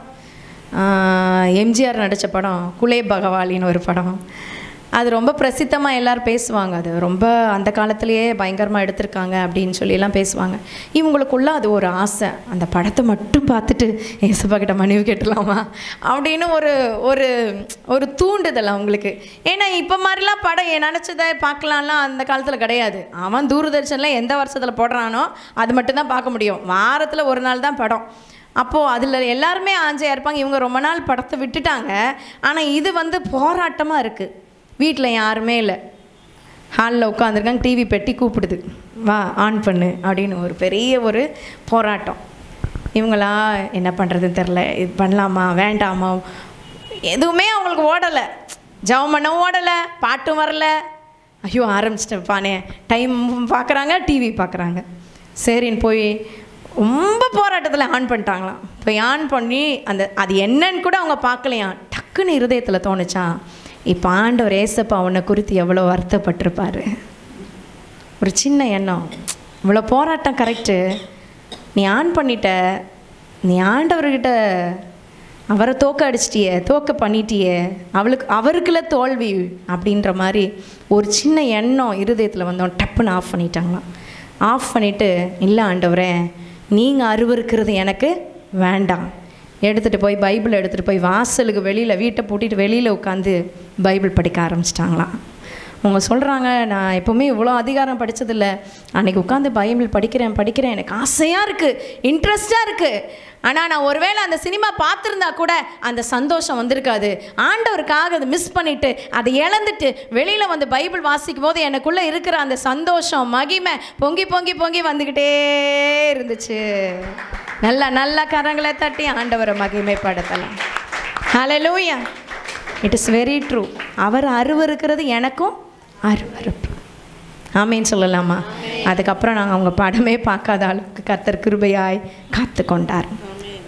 எம்ஜிஆர் நடித்த படம், குலே பகவாலின்னு ஒரு படம். அது ரொம்ப பிரசித்தமாக எல்லோரும் பேசுவாங்க. அது ரொம்ப அந்த காலத்துலேயே பயங்கரமாக எடுத்திருக்காங்க அப்படின்னு சொல்லியெல்லாம் பேசுவாங்க. இவங்களுக்குள்ள அது ஒரு ஆசை, அந்த படத்தை மட்டும் பார்த்துட்டு ஏசப்பா கிட்ட மனைவி கேட்டலாமா அப்படின்னு ஒரு ஒரு தூண்டுதல் அவங்களுக்கு. ஏன்னா இப்போ மாதிரிலாம் படம் நினச்சதை பார்க்கலாம்லாம் அந்த காலத்தில் கிடையாது. அவன் தூர்தர்ஷனில் எந்த வருஷத்தில் போடுறானோ அது மட்டும்தான் பார்க்க முடியும். வாரத்தில் ஒரு நாள் தான் படம். அப்போது அதில் எல்லாருமே ஆஞ்சையாக இருப்பாங்க. இவங்க ரொம்ப நாள் படத்தை விட்டுட்டாங்க. ஆனால் இது வந்து போராட்டமாக இருக்குது. வீட்டில் யாருமே இல்லை, ஹாலில் உட்காந்துருக்காங்க, டிவி பெட்டி கூப்பிடுது, வா ஆன் பண்ணு அப்படின்னு ஒரு பெரிய ஒரு போராட்டம். இவங்களா என்ன பண்ணுறதுன்னு தெரில, இது பண்ணலாமா வேண்டாமா, எதுவுமே அவங்களுக்கு ஓடலை. ஜெபம் பண்ணவும் ஓடலை, பாட்டும் வரலை. ஐயோ ஆரம்பிச்சிட்டேன்ப்பானே, டைம் பார்க்குறாங்க, டிவி பார்க்குறாங்க. சரின்னு போய் ரொம்ப போராட்டத்தில் ஆன் பண்ணிட்டாங்களாம். போய் ஆன் பண்ணி அது என்னன்னு கூட அவங்க பார்க்கலையாம். டக்குன்னு இருதயத்தில் தோணுச்சான், இப்போ ஆண்டவர் ஏசப்பா அவனை குறித்து எவ்வளோ வருத்தப்பட்டிருப்பார். ஒரு சின்ன எண்ணம், இவ்வளோ போராட்டம் கரெக்டு, நீ ஆன் பண்ணிட்ட, நீ ஆண்டவர்கிட்ட அவரை தோக்க பண்ணிட்டியே, அவருக்குள்ள தோல்வி அப்படின்ற மாதிரி ஒரு சின்ன எண்ணம் இருதயத்தில் வந்தோம். டப்புன்னு ஆஃப் பண்ணிட்டாங்களாம். ஆஃப் பண்ணிவிட்டு, இல்லை ஆண்டவரே, நீங்கள் அருவருக்கிறது எனக்கு வேண்டாம், எடுத்துகிட்டு போய் பைபிள் எடுத்துகிட்டு போய் வாசலுக்கு வெளியில், வீட்டை பூட்டிட்டு வெளியில் உட்காந்து பைபிள் படிக்க ஆரம்பிச்சிட்டாங்களாம். அவங்க சொல்கிறாங்க, நான் எப்போவுமே இவ்வளோ அதிகாரம் படித்ததில்லை, அன்றைக்கி உட்காந்து பைபிள் படிக்கிறேன், எனக்கு ஆசையாக இருக்குது, இன்ட்ரெஸ்டாக இருக்குது. ஆனால் நான் ஒருவேளை அந்த சினிமா பார்த்துருந்தா கூட அந்த சந்தோஷம் வந்திருக்காது. ஆண்டவருக்காக அதை மிஸ் பண்ணிவிட்டு அதை இழந்துட்டு வெளியில் வந்து பைபிள் வாசிக்கும் போது எனக்குள்ளே இருக்கிற அந்த சந்தோஷம், மகிமை பொங்கி பொங்கி பொங்கி வந்துக்கிட்டே இருந்துச்சு. நல்லா கரங்களை தட்டி ஆண்டவரை மகிமைப்படுத்தலாம். Hallelujah. It is very true. அவர் அருவருக்கிறது எனக்கும் அருவருப்பு. ஆமேன்னு சொல்லலாமா? அதுக்கப்புறம் நாங்கள் அவங்க படமே பார்க்காத அளவுக்கு கர்த்தர் கிருபையாய் காத்து கொண்டார்.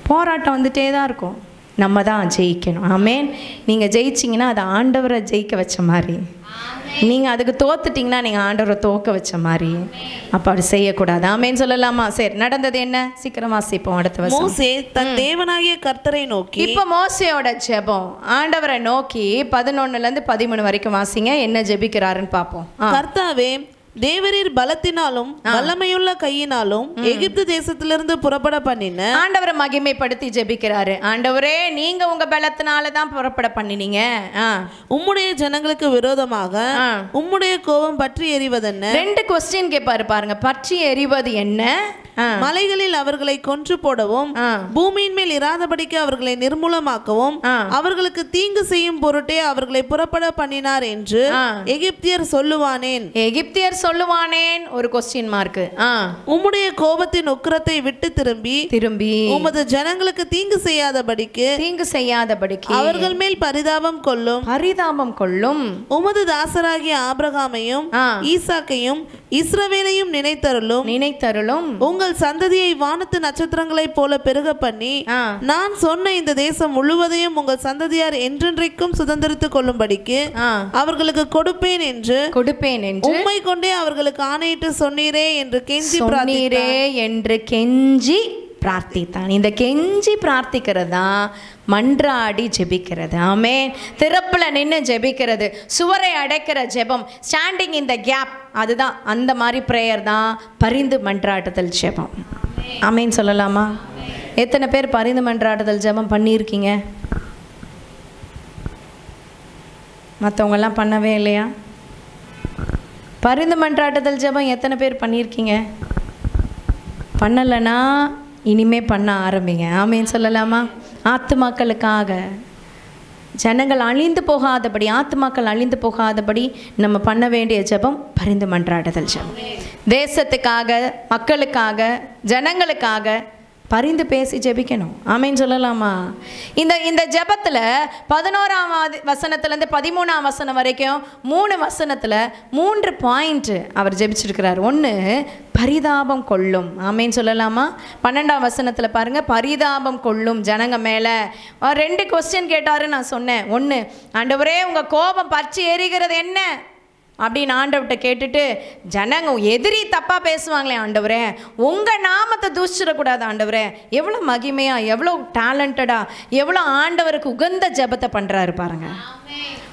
போராட்டம் வந்துட்டே தான் இருக்கும், நம்ம தான் ஜெயிக்கணும். ஆமேன். நீங்கள் ஜெயிச்சிங்கன்னா அது ஆண்டவரை ஜெயிக்க வச்ச மாதிரி, நீங்கள் அதுக்கு தோத்துட்டிங்கன்னா நீங்கள் ஆண்டவரை தோக்க வச்ச மாதிரி. அப்போ அப்படி செய்யக்கூடாது. ஆமேன்னு சொல்லலாமா? சரி, நடந்தது என்ன? சீக்கிரம் வாசிப்போம். அடுத்த வருஷம் மோசே தன் தேவனாகிய கர்த்தரை நோக்கி. இப்போ மோசேயோட ஜெபம், ஆண்டவரை நோக்கி 11 to 13 வரைக்கும் வாசிங்க. என்ன ஜெபிக்கிறாருன்னு பார்ப்போம். கர்த்தாவே, தேவரீர் பலத்தினாலும் வல்லமையுள்ள கையினாலும் எகிப்து தேசத்திலிருந்து புறப்பட பண்ணின. ஆண்டவரை மகிமைப்படுத்தி ஜெபிக்கிறாரு. ஆண்டவரே, நீங்க உங்க பலத்தினால தான் புறப்பட பண்ணினீங்க. உம்முடைய ஜனங்களுக்கு விரோதமாக உம்முடைய கோபம் பற்றி எரிவதென்ன? 2 கொஸ்டின் கேட்பாரு பாருங்க. பற்றி எரிவது என்ன? மலைகளில் அவர்களை கொன்று போடவும் பூமியின் மேல் இராதபடிக்கு அவர்களை நிர்மூலமாக்கவும் அவர்களுக்கு தீங்கு செய்யும் பொருட்டே அவர்களை புறப்பட பண்ணினார் என்று எகிப்தியர் சொல்லுவானேன். எகிப்தியர் சொல்லுவானேன் ஒரு கொஸ்டின் மார்க். உம்முடைய கோபத்தின் உக்கிரத்தை விட்டு திரும்பி உமது ஜனங்களுக்கு தீங்கு செய்யாதபடிக்கு அவர்கள் மேல் பரிதாபம் கொள்ளும் உமது தாசராகிய ஆபிரகாமையும் ஈசாக்கையும் இஸ்ரவேலையும் நினைத்தருளும் உங்கள் சந்ததியை வானத்து நட்சத்திரங்களைப் போல பெருக பண்ணி நான் சொன்ன இந்த தேசம் முழுவதையும் உங்கள் சந்ததியார் என்றென்றைக்கும் சுதந்திரித்துக் கொள்ளும்படிக்கு அவர்களுக்கு கொடுப்பேன் என்று உம்மை கொண்டே அவர்களுக்கு ஆணையிட்டு சொன்னீரே என்று கெஞ்சி பிரார்த்தித்தான். இந்த கெஞ்சி பிரார்த்திக்கிறது தான் மன்றாடி ஜெபிக்கிறது. ஆமென். திறப்புல நின்று ஜெபிக்கிறது, சுவரை அடைக்கிற ஜெபம், ஸ்டாண்டிங் இன் த கேப், அதுதான் அந்த மாதிரி ப்ரேயர் தான் பரிந்து மன்றாடுதல் ஜெபம். ஆமென் சொல்லலாமா? எத்தனை பேர் பரிந்து மன்றாடுதல் ஜெபம் பண்ணியிருக்கீங்க? மற்றவங்கெல்லாம் பண்ணவே இல்லையா? பரிந்து மன்றாடுதல் ஜெபம் எத்தனை பேர் பண்ணியிருக்கீங்க? பண்ணலைன்னா இனிமே பண்ண ஆரம்பிங்க. ஆமேன்னு சொல்லலாமா? ஆத்துமாக்களுக்காக ஜனங்கள் அழிந்து போகாதபடி, ஆத்மாக்கள் அழிந்து போகாதபடி நம்ம பண்ண வேண்டிய ஜெபம் பரிந்து மன்றாடுதல் ஜெபம். தேசத்துக்காக, மக்களுக்காக, ஜனங்களுக்காக பரிந்து பேசி ஜெபிக்கணும். ஆமேன்னு சொல்லலாமா? இந்த ஜெபத்தில் 11ஆம் வசனத்துலேருந்து 13ஆம் வசனம் வரைக்கும் 3 வசனத்தில் 3 பாயிண்ட் அவர் ஜெபிச்சிருக்கிறார். 1, பரிதாபம் கொள்ளும். ஆமேன்னு சொல்லலாமா? 12ஆம் வசனத்தில் பாருங்கள், பரிதாபம் கொள்ளும் ஜனங்க மேலே. 2 கொஸ்டின் கேட்டாரு. நான் சொன்னேன், 1, ஆண்டவரே உங்கள் கோபம் பற்றி எரிகிறது என்ன அப்படின்னு ஆண்டவர்கிட்ட கேட்டுட்டு, ஜனங்க எதிரி தப்பாக பேசுவாங்களே ஆண்டவரே, உங்கள் நாமத்தை தூஷிச்சிடக்கூடாது ஆண்டவரே. எவ்வளோ மகிமையாக, எவ்வளோ டேலண்டடாக, எவ்வளோ ஆண்டவருக்கு உகந்த ஜெபத்தை பண்ணுறாரு பாருங்க.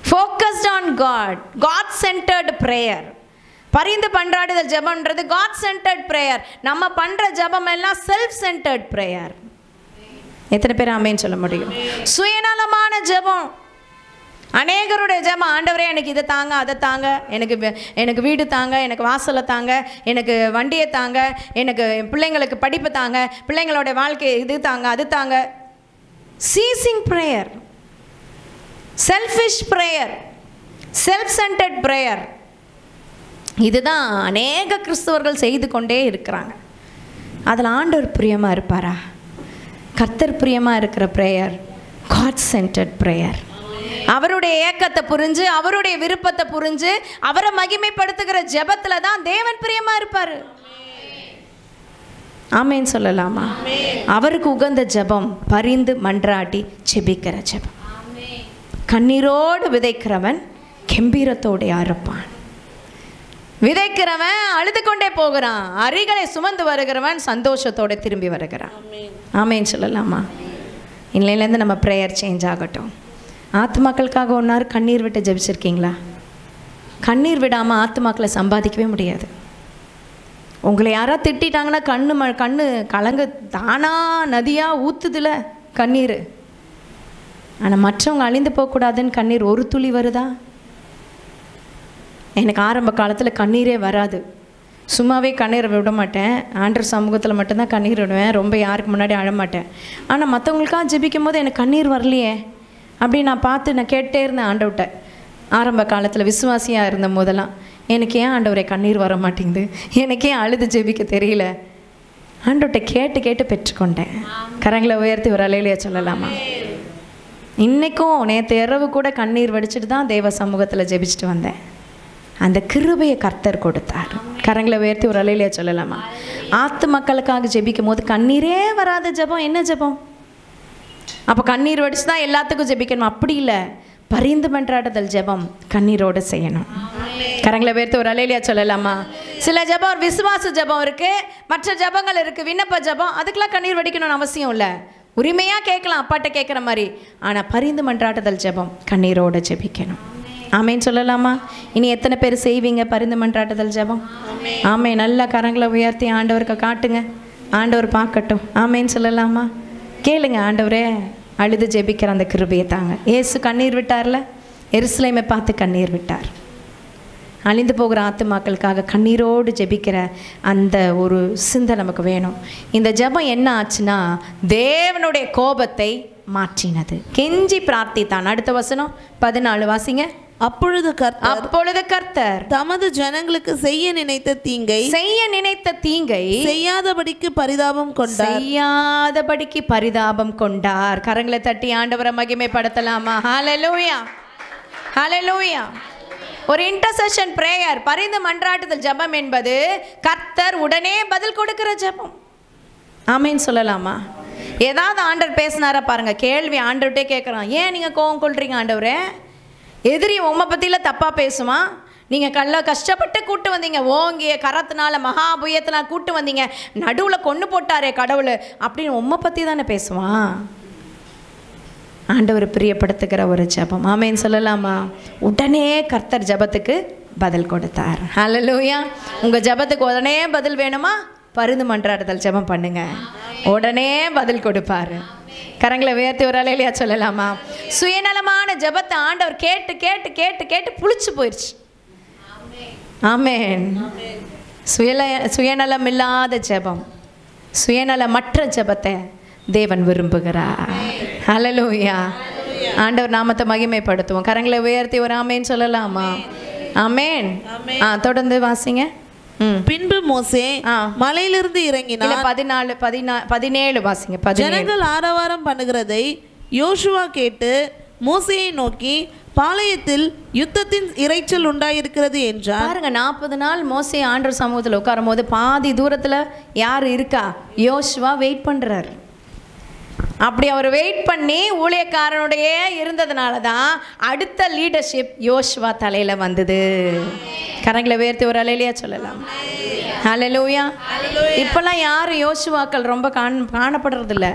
Focused on God, God centred prayer. பரிந்து பன்றாடுதல் ஜெபம்ன்றது காட் சென்டர்ட் ப்ரேயர். நம்ம பண்ணுற ஜெபம் எல்லாம் செல்ஃப் சென்டர்ட் ப்ரேயர். எத்தனை பேர் ஆமேன்னு சொல்ல முடியும்? சுயநலமான ஜெபம். அநேகருடைய ஜெபம், ஆண்டவரே எனக்கு இதை தாங்க, அதை தாங்க, எனக்கு வீடு தாங்க, எனக்கு வாசலை தாங்க, எனக்கு வண்டியை தாங்க, எனக்கு பிள்ளைங்களுக்கு படிப்பு தாங்க, பிள்ளைங்களோட வாழ்க்கை இது தாங்க, அது தாங்க. Ceasing prayer, selfish prayer, self centred prayer. இதுதான் அநேக கிறிஸ்தவர்கள் செய்து கொண்டே இருக்கிறாங்க. அதில் ஆண்டவர் பிரியமாக இருப்பாரா? கர்த்தர் பிரியமாக இருக்கிற ப்ரேயர் காட் சென்டர்ட் ப்ரேயர். அவருடைய ஏக்கத்தை புரிஞ்சு, அவருடைய விருப்பத்தை புரிஞ்சு, அவரை மகிமைப்படுத்துகிற ஜெபத்தில் தான் தேவன் பிரியமா இருப்பார். ஆமேன்னு சொல்லலாமா? அவருக்கு உகந்த ஜெபம் பரிந்து மன்றாடி ஜெபிக்கிற ஜெபம். கண்ணீரோடு விதைக்கிறவன் கெம்பீரத்தோடு அறுப்பான். விதைக்கிறவன் அழுது கொண்டே போகிறான், அரிகளை சுமந்து வருகிறவன் சந்தோஷத்தோடு திரும்பி வருகிறான். ஆமேன்னு சொல்லலாமா? இன்னையிலேருந்து நம்ம ப்ரேயர் சேஞ்ச் ஆகட்டும். ஆத்மாக்களுக்காக ஒன்றாரு கண்ணீர் விட்டு ஜெபிச்சிருக்கீங்களா? கண்ணீர் விடாமல் ஆத்மாக்களை சம்பாதிக்கவே முடியாது. உங்களை யாராவது திட்டாங்கன்னா கண்ணு கலங்க தானா நதியாக ஊற்றுதில்ல கண்ணீர். ஆனால் மற்றவங்க அழிந்து போகக்கூடாதுன்னு கண்ணீர் ஒரு துளி வருதா? எனக்கு ஆரம்ப காலத்தில் கண்ணீரே வராது. சும்மாவே கண்ணீரை விட மாட்டேன். ஆண்டவர் சமூகத்தில் மட்டும்தான் கண்ணீர் விடுவேன். ரொம்ப யாருக்கு முன்னாடி அழமாட்டேன். ஆனால் மற்றவங்களுக்காக ஜெபிக்கும் போது எனக்கு கண்ணீர் வரலையே அப்படி நான் கேட்டே இருந்தேன் ஆண்டவர்கிட்ட. ஆரம்ப காலத்தில் விசுவாசியாக இருந்த போதெல்லாம் எனக்கு ஏன் ஆண்டவரே கண்ணீர் வர மாட்டேங்குது, எனக்கு ஏன் அழுது ஜெபிக்க தெரியல. ஆண்டவர்கிட்ட கேட்டு பெற்றுக்கொண்டேன். கரங்களை உயர்த்தி ஒரு அலையிலேயே சொல்லலாமா? இன்றைக்கும் நேற்று இரவு கூட கண்ணீர் வடிச்சிட்டு தான் தேவ சமூகத்தில் ஜெபிச்சுட்டு வந்தேன். அந்த கிருபையை கர்த்தர் கொடுத்தார். கரங்களை உயர்த்தி ஒரு அலையிலேயே சொல்லலாமா? ஆத்து மக்களுக்காக ஜெபிக்கும் போது கண்ணீரே வராத ஜெபம் என்ன ஜெபம்? அப்போ கண்ணீர் வடிச்சு தான் எல்லாத்துக்கும் ஜெபிக்கணும் அப்படி இல்லை. பரிந்து மன்றாடுதல் ஜெபம் கண்ணீரோடு செய்யணும். கரங்களை உயர்த்தி ஒரு அலையிலேயே சொல்லலாமா? சில ஜெபம் ஒரு விசுவாச ஜெபம் இருக்குது, மற்ற ஜெபங்கள் இருக்குது, விண்ணப்ப ஜெபம். அதுக்கெல்லாம் கண்ணீர் வடிக்கணும்னு அவசியம் இல்லை. உரிமையாக கேட்கலாம், அப்பாட்ட கேட்குற மாதிரி. ஆனால் பரிந்து மன்றாடுதல் ஜெபம் கண்ணீரோடு ஜெபிக்கணும். ஆமேன்னு சொல்லலாமா? இனி எத்தனை பேர் செய்வீங்க பரிந்து மன்றாடுதல் ஜெபம்? ஆமே. நல்ல கரங்களை உயர்த்தி ஆண்டவருக்கு காட்டுங்க, ஆண்டவர் பார்க்கட்டும். ஆமேன்னு சொல்லலாமா? கேளுங்க, ஆண்டவரே அழுது ஜெபிக்கிற அந்த கிருபையை தாங்க. ஏசு கண்ணீர் விட்டார்ல, எருசலேமை பார்த்து கண்ணீர் விட்டார். அழிந்து போகிற ஆத்துமாக்களுக்காக கண்ணீரோடு ஜெபிக்கிற அந்த ஒரு சிந்தை நமக்கு வேணும். இந்த ஜெபம் என்ன ஆச்சுன்னா தேவனுடைய கோபத்தை மாற்றினது. கெஞ்சி பிரார்த்தித்தான். அடுத்த வசனம் 14 வாசிங்க. அப்பொழுது கர்த்தர் தமது ஜனங்களுக்கு செய்ய நினைத்த தீங்கை செய்யாதபடிக்கு பரிதாபம் கொண்டார். கரங்களை தட்டி ஆண்டவரை மகிமைப்படுத்தலாமா? ஹல்லேலூயா, ஹல்லேலூயா. ஒரு இன்டர்செஷன் பிரேயர், பரிந்து மன்றாட்டுதல் ஜெபம் என்பது கர்த்தர் உடனே பதில் கொடுக்கிற ஜெபம். ஆமேன்னு சொல்லலாமா? ஏதாவது ஆண்டவர் பேசினாரா பாருங்க. கேள்வி ஆண்டவர்கிட்டே கேட்குறான், ஏன் நீங்கள் கோவம் கொள்றீங்க ஆண்டவரே? எதிரி உம்மை பற்றியில் தப்பாக பேசுவான். நீங்கள் கஷ்டப்பட்டு கூட்டு வந்தீங்க, ஓங்கிய கரத்தினால மகாபுயத்தினால் கூட்டு வந்தீங்க, நடுவில் கொண்டு போட்டாரே கடவுள் அப்படின்னு உம்மை பற்றி தானே பேசுவான். ஆண்டவர் பிரியப்படுத்துகிற ஒரு ஜெபம். ஆமேன்னு சொல்லலாமா? உடனே கர்த்தர் ஜெபத்துக்கு பதில் கொடுத்தார். ஹல்லேலூயா. உங்கள் ஜெபத்துக்கு உடனே பதில் வேணுமா? பரிந்து மன்றாடுதல் ஜெபம் பண்ணுங்க, உடனே பதில் கொடுப்பாரு. கரங்களை உயர்த்தி ஒரு அலையிலையா சொல்லலாமா? சுயநலமான ஜெபத்தை ஆண்டவர் கேட்டு கேட்டு கேட்டு கேட்டு புளிச்சு போயிடுச்சு. ஆமேன். சுயநலம் இல்லாத ஜெபம், சுயநலமற்ற ஜெபத்தை தேவன் விரும்புகிறார். ஹல்லேலூயா. ஆண்டவர் நாமத்தை மகிமைப்படுத்துவோம். கரங்களை உயர்த்தி ஒரு ஆமேன் சொல்லலாமா? ஆமேன். தொடர்ந்து வாசிங்க. பின்பு மோசே மலையிலிருந்து இறங்கினார். 17 வாசிங்க. ஜனங்கள் ஆரவாரம் பண்ணுகிறதை யோசுவா கேட்டு மோசேயை நோக்கி, பாளையத்தில் யுத்தத்தின் இரைச்சல் உண்டாயிருக்கிறது என்றார். பாருங்க, 40 நாள் மோசே ஆண்டவர் சமூகத்தில் உட்காரும் போது பாதி தூரத்தில் யார் இருக்கா? யோசுவா வெயிட் பண்ணுறாரு. அப்படி அவர் வெயிட் பண்ணி ஊழியக்காரனுடைய இருந்ததுனால தான் அடுத்த லீடர்ஷிப் யோசுவா தலையில் வந்தது. கரங்களை உயர்த்தி ஒரு அலையிலையா சொல்லலாம். ஹல்லேலூயா. இப்போல்லாம் யாரும் யோசுவாக்கள் ரொம்ப காணப்படுறதில்ல.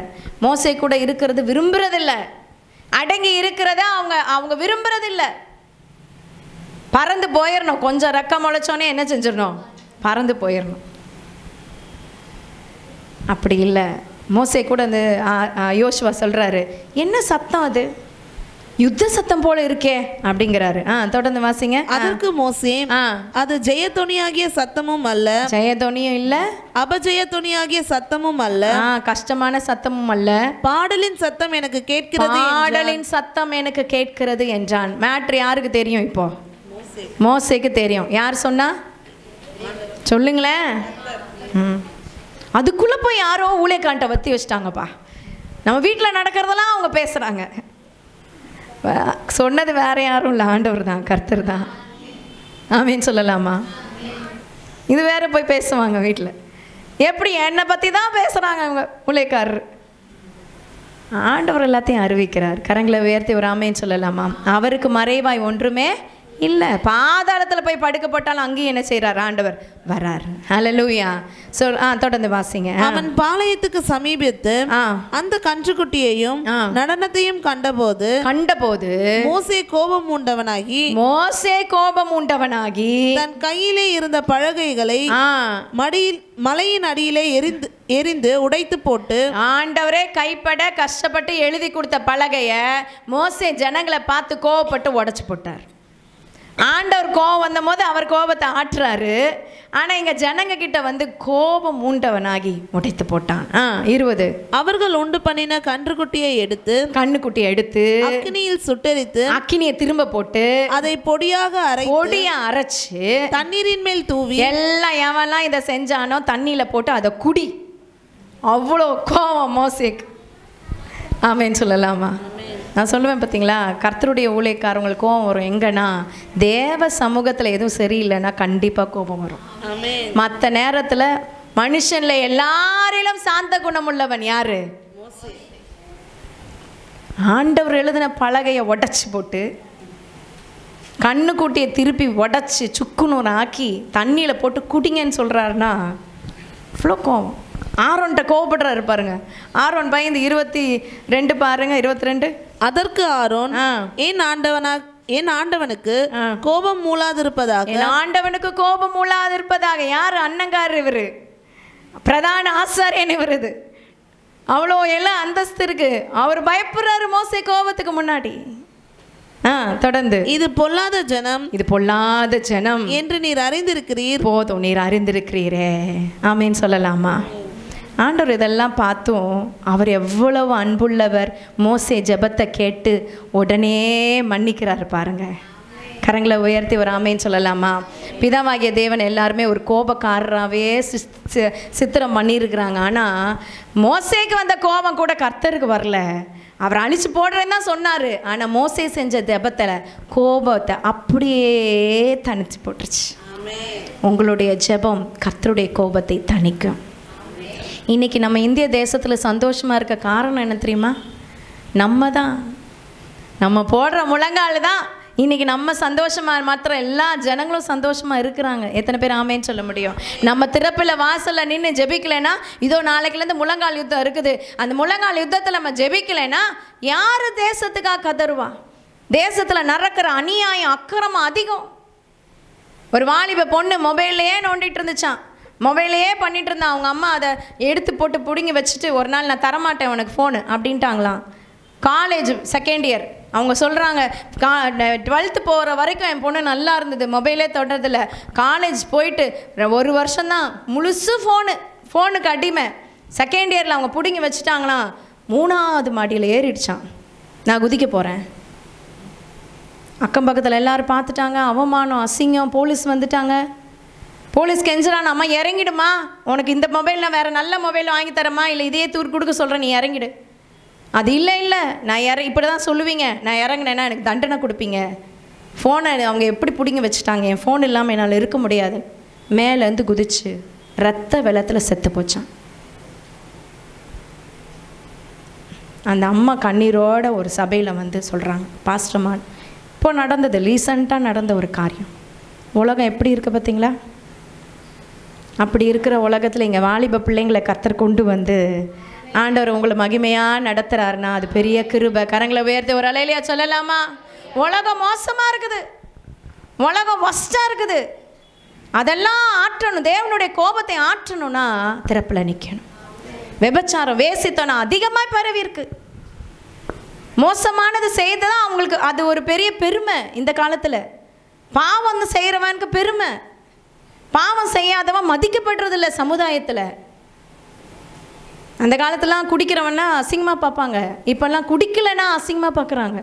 மோசே கூட இருக்கிறது விரும்புறதில்ல. அடங்கி இருக்கிறத அவங்க விரும்புறதில்ல. பறந்து போயிடணும். கொஞ்சம் ரெக்கம் முளைச்சோன்னே என்ன செஞ்சிடணும்? பறந்து போயிடணும். அப்படி இல்லை. மோசே கூட அந்த யோசுவா சொல்கிறாரு, என்ன சத்தம் அது? யுத்த சத்தம் போல இருக்கே அப்படிங்கிறாரு. தொடர்ந்து வாசிங்க. அதற்கு மோசே, அது ஜெயத்தொனியாகிய சத்தமும் அல்ல, ஜெயத்தொனியும் இல்லை, அபஜெயத்தொனியாகிய சத்தமும் அல்ல, கஷ்டமான சத்தமும் அல்ல, பாடலின் சத்தம் எனக்கு கேட்கிறது, பாடலின் சத்தம் எனக்கு கேட்கிறது என்றான். மேட்ரு யாருக்கு தெரியும்? இப்போ மோசேக்கு தெரியும். யார் சொன்னா சொல்லுங்களேன். அதுக்குள்ளே போய் யாரோ ஊழியக்காரன்ட்ட வத்தி வச்சிட்டாங்கப்பா. நம்ம வீட்டில் நடக்கிறதெல்லாம் அவங்க பேசுகிறாங்க. சொன்னது வேற யாரும் இல்லை, ஆண்டவர் தான், கர்த்தர் தான். ஆமீன் சொல்லலாமா? இது வேற போய் பேசுவாங்க வீட்டில். எப்படி என்னை பற்றி தான் பேசுகிறாங்க அவங்க ஊழியக்காரர். ஆண்டவர் எல்லாத்தையும் அறிவிக்கிறார். கரங்களை உயர்த்தி ஒரு ஆமேன்னு சொல்லலாமா? அவருக்கு மறைவாய் ஒன்றுமே இல்லை. பாதாளத்தில் போய் படுக்கப்பட்டாலும் அங்கேயும் என்ன செய்கிறார்? ஆண்டவர் வரார். ஹல்லேலூயா. தொடர்ந்து வாசிங்க. அவன் பாளையத்துக்கு சமீபித்து அந்த கன்றுக்குட்டியையும் நடனத்தையும் கண்டபோது மோசே கோபம் உண்டவனாகி தன் கையிலே இருந்த பலகைகளை மலையின் அடியிலே எரிந்து உடைத்து போட்டு, ஆண்டவரே கைப்பட கஷ்டப்பட்டு எழுதி கொடுத்த பலகைய மோசே ஜனங்களை பார்த்து கோபப்பட்டு உடைச்சு போட்டார். ஆண்டவர் கோபம் வந்த போது அவர் கோபத்தை ஆற்றுறாரு. ஆனால் இங்கே ஜனங்க கிட்ட வந்து கோபம் உண்டவனாகி உடைத்து போட்டான். 20 அவர்கள் உண்டு பண்ணின கன்றுக்குட்டியை எடுத்து அக்கினியில் சுட்டெரித்து அக்கினியை திரும்ப போட்டு அதை பொடியாக அரைச்சு தண்ணீரின் மேல் தூவி எல்லாம் எவெல்லாம் இதை செஞ்சானோ தண்ணியில் போட்டு அதை குடி. அவ்வளோ கோபம் மோசேக்கு. ஆமேன்னு சொல்லலாமா? நான் சொல்லுவேன் பார்த்தீங்களா, கர்த்தருடைய ஊழியக்காரங்களுக்கு கோபம் வரும். எங்கன்னா தேவ சமூகத்தில் எதுவும் சரியில்லைன்னா கண்டிப்பாக கோபம் வரும். மற்ற நேரத்தில் மனுஷன்ல எல்லாரிலும் சாந்த குணம் உள்ளவன் யாரு? ஆண்டவர் எழுதின பலகையை உடைச்சி போட்டு கண்ணுக்குட்டியை திருப்பி உடைச்சி சுக்குநூறு ஆக்கி தண்ணியில் போட்டு குடிங்கன்னு சொல்கிறாருன்னா இவ்வளோ கோபம். ஆரோன்ட்ட கோவப்படுறாரு பாருங்க. ஆரோன் பயந்து 22 பாருங்க. 22. அதற்கு ஆரோன், என் ஆண்டவனுக்கு கோபம் மூளாதிருப்பதாக, ஆண்டவனுக்கு கோபம் மூளாதிருப்பதாக. யார்? அண்ணங்கார் இவரு, பிரதான ஆசாரியன் இவருது. அவ்வளோ எல்லாம் அந்தஸ்து இருக்கு. அவர் பயப்படுறாரு மோசே கோபத்துக்கு முன்னாடி. தொடர்ந்து, இது பொல்லாத ஜனம் என்று நீர் அறிந்திருக்கிறீர். போதும், நீர் அறிந்திருக்கிறீரே. ஆமேன்னு சொல்லலாமா? ஆண்டவர் இதெல்லாம் பார்த்தும் அவர் எவ்வளவு அன்புள்ளவர். மோசே ஜெபத்தை கேட்டு உடனே மன்னிக்கிறார் பாருங்க. கரங்களை உயர்த்தி ஒரு ஆமேன்னு சொல்லலாமா? பிதாவாகிய தேவன் எல்லாருமே ஒரு கோபக்காரராகவே சித்திரம் பண்ணியிருக்கிறாங்க. ஆனால் மோசேக்கு வந்த கோபம் கூட கர்த்தருக்கு வரல. அவர் அழிச்சு போடுறேன்னு தான் சொன்னார். ஆனால் மோசே செஞ்ச ஜெபத்தில் கோபத்தை அப்படியே தணிச்சு போட்டுருச்சு. உங்களுடைய ஜெபம் கர்த்தருடைய கோபத்தை தணிக்கும். இன்றைக்கி நம்ம இந்திய தேசத்தில் சந்தோஷமாக இருக்க காரணம் என்ன தெரியுமா? நம்ம போடுற முழங்கால் தான் இன்றைக்கி நம்ம சந்தோஷமாக, மற்ற எல்லா ஜனங்களும் சந்தோஷமாக இருக்கிறாங்க. எத்தனை பேர் ஆமேன்னு சொல்ல முடியும்? நம்ம திறப்பில் வாசலில் நின்று ஜெபிக்கலைன்னா, இதோ நாளைக்குலேருந்து முழங்கால் யுத்தம் இருக்குது, அந்த முழங்கால் யுத்தத்தில் நம்ம ஜெபிக்கலைன்னா யார் தேசத்துக்காக கதறுவா? தேசத்தில் நடக்கிற அநியாயம் அக்கிரமம் அதிகம். ஒரு வாலிப பொண்ணு மொபைல்லையே நோண்டிட்டு இருந்துச்சான். மொபைலையே பண்ணிகிட்டு இருந்தான். அவங்க அம்மா அதை எடுத்து போட்டு பிடுங்கி வச்சுட்டு ஒரு நாள் நான் தரமாட்டேன் உனக்கு ஃபோனு அப்படின்ட்டாங்களாம். காலேஜ் செகண்ட் இயர் அவங்க சொல்கிறாங்க, 12th போகிற வரைக்கும் என் பொண்ணு நல்லா இருந்தது, மொபைலே தொடர்றதில்ல. காலேஜ் போயிட்டு 1 வருஷம்தான் முழுசு ஃபோனுக்கு அடிமை. செகண்ட் இயரில் அவங்க பிடுங்கி வச்சுட்டாங்களாம். 3வது மாடியில் ஏறிடுச்சான். நான் குதிக்க போகிறேன். அக்கம் பக்கத்தில் எல்லோரும் பார்த்துட்டாங்க, அவமானம், அசிங்கம், போலீஸ் வந்துட்டாங்க. போலீஸ் கெஞ்சுறான், அம்மா இறங்கிடுமா, உனக்கு இந்த மொபைல் நான் வேறு நல்ல மொபைல் வாங்கி தரேம்மா, இல்லை இதே தூர் கொடுக்க சொல்கிறேன், நீ இறங்கிடு. அது இல்லை நான் இப்படி தான் சொல்லுவீங்க, நான் இறங்கினேன்னா எனக்கு தண்டனை கொடுப்பீங்க. ஃபோனை அவங்க எப்படி பிடிங்க வச்சுட்டாங்க, என் ஃபோன் இல்லாமல் என்னால் இருக்க முடியாது. மேலேருந்து குதிச்சு ரத்த வெள்ளத்தில் செத்து போச்சான். அந்த அம்மா கண்ணீரோட ஒரு சபையில் வந்து சொல்கிறாங்க, பாஸ்டர்மா இப்போ நடந்தது, ரீசண்டாக நடந்த ஒரு காரியம். உலகம் எப்படி இருக்குது பார்த்தீங்களா? அப்படி இருக்கிற உலகத்தில் இங்கே வாலிப பிள்ளைங்களை கர்த்தர் கொண்டு வந்து ஆண்டவர் உங்களை மகிமையாக நடத்துகிறாருன்னா அது பெரிய கிருபை. கரங்களை உயர்த்தி ஒரு அலையிலையா சொல்லலாமா? உலகம் மோசமாக இருக்குது, உலகம் ஒஸ்ட்டாக இருக்குது. அதெல்லாம் ஆற்றணும், தேவனுடைய கோபத்தை ஆற்றணும்னா திறப்பில் நிற்கணும். விபச்சாரம், வேசித்தனம் அதிகமாக பரவி இருக்கு. மோசமானது செய்ததான் அவங்களுக்கு அது ஒரு பெரிய பெருமை. இந்த காலத்தில் பாவம் செய்கிறவனுக்கு பெருமை, பாவம் செய்யாதவன் மதிக்கப்படுறதில்ல சமுதாயத்தில். அந்த காலத்துலாம் குடிக்கிறவன்னா அசிங்கமாக பார்ப்பாங்க, இப்போல்லாம் குடிக்கலைன்னா அசிங்கமாக பார்க்குறாங்க.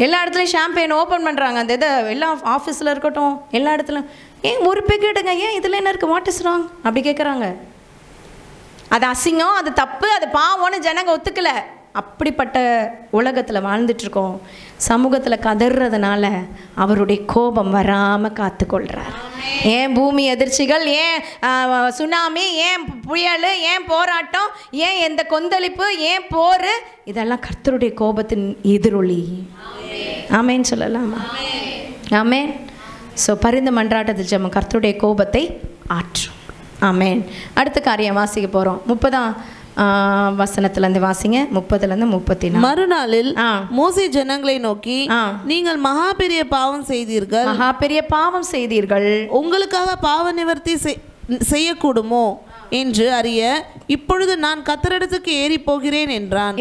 எல்லா இடத்துலையும் ஷாம்பெயின் ஓப்பன் பண்ணுறாங்க. அந்த இதை எல்லா ஆஃபீஸில் இருக்கட்டும், எல்லா இடத்துலையும் ஏன் ஒரு பேக்கெட்டுங்க, ஏன் இதில் என்ன இருக்குது, வாட் இஸ் ராங் அப்படி கேட்குறாங்க. அது அசிங்கம், அது தப்பு, அது பாவம்னு ஜனங்க ஒத்துக்கலை. அப்படிப்பட்ட உலகத்தில் வாழ்ந்துட்டுருக்கோம். சமூகத்தில் கதறதுனால அவருடைய கோபம் வராமல் காத்துக்கொள்கிறார். ஏன் பூமி எதிர்ச்சிகள், ஏன் சுனாமி, ஏன் புயல், ஏன் போராட்டம், ஏன் எந்த கொந்தளிப்பு, ஏன் போர், இதெல்லாம் கர்த்தருடைய கோபத்தின் எதிரொலி. ஆமேன்னு சொல்லலாமா? ஆமேன். ஸோ பரிந்து மன்றாட்டத்தில் ஜெபம் கர்த்தருடைய கோபத்தை ஆற்றும். ஆமேன். அடுத்த காரியம் வாசிக்க போகிறோம். 30ஆம் வசனத்திலிருந்து வாசிங்க, 30லேருந்து 34. மறுநாளில் மோசே ஜனங்களை நோக்கி, நீங்கள் மகா பெரிய பாவம் செய்தீர்கள், மகா பெரிய பாவம் செய்தீர்கள், உங்களுக்காக பாவ நிவர்த்தி செய்யக்கூடுமோ என்று அறிய இப்பொழுது நான் கர்த்தரிடத்துக்கு ஏறி போகிறேன் என்றான்.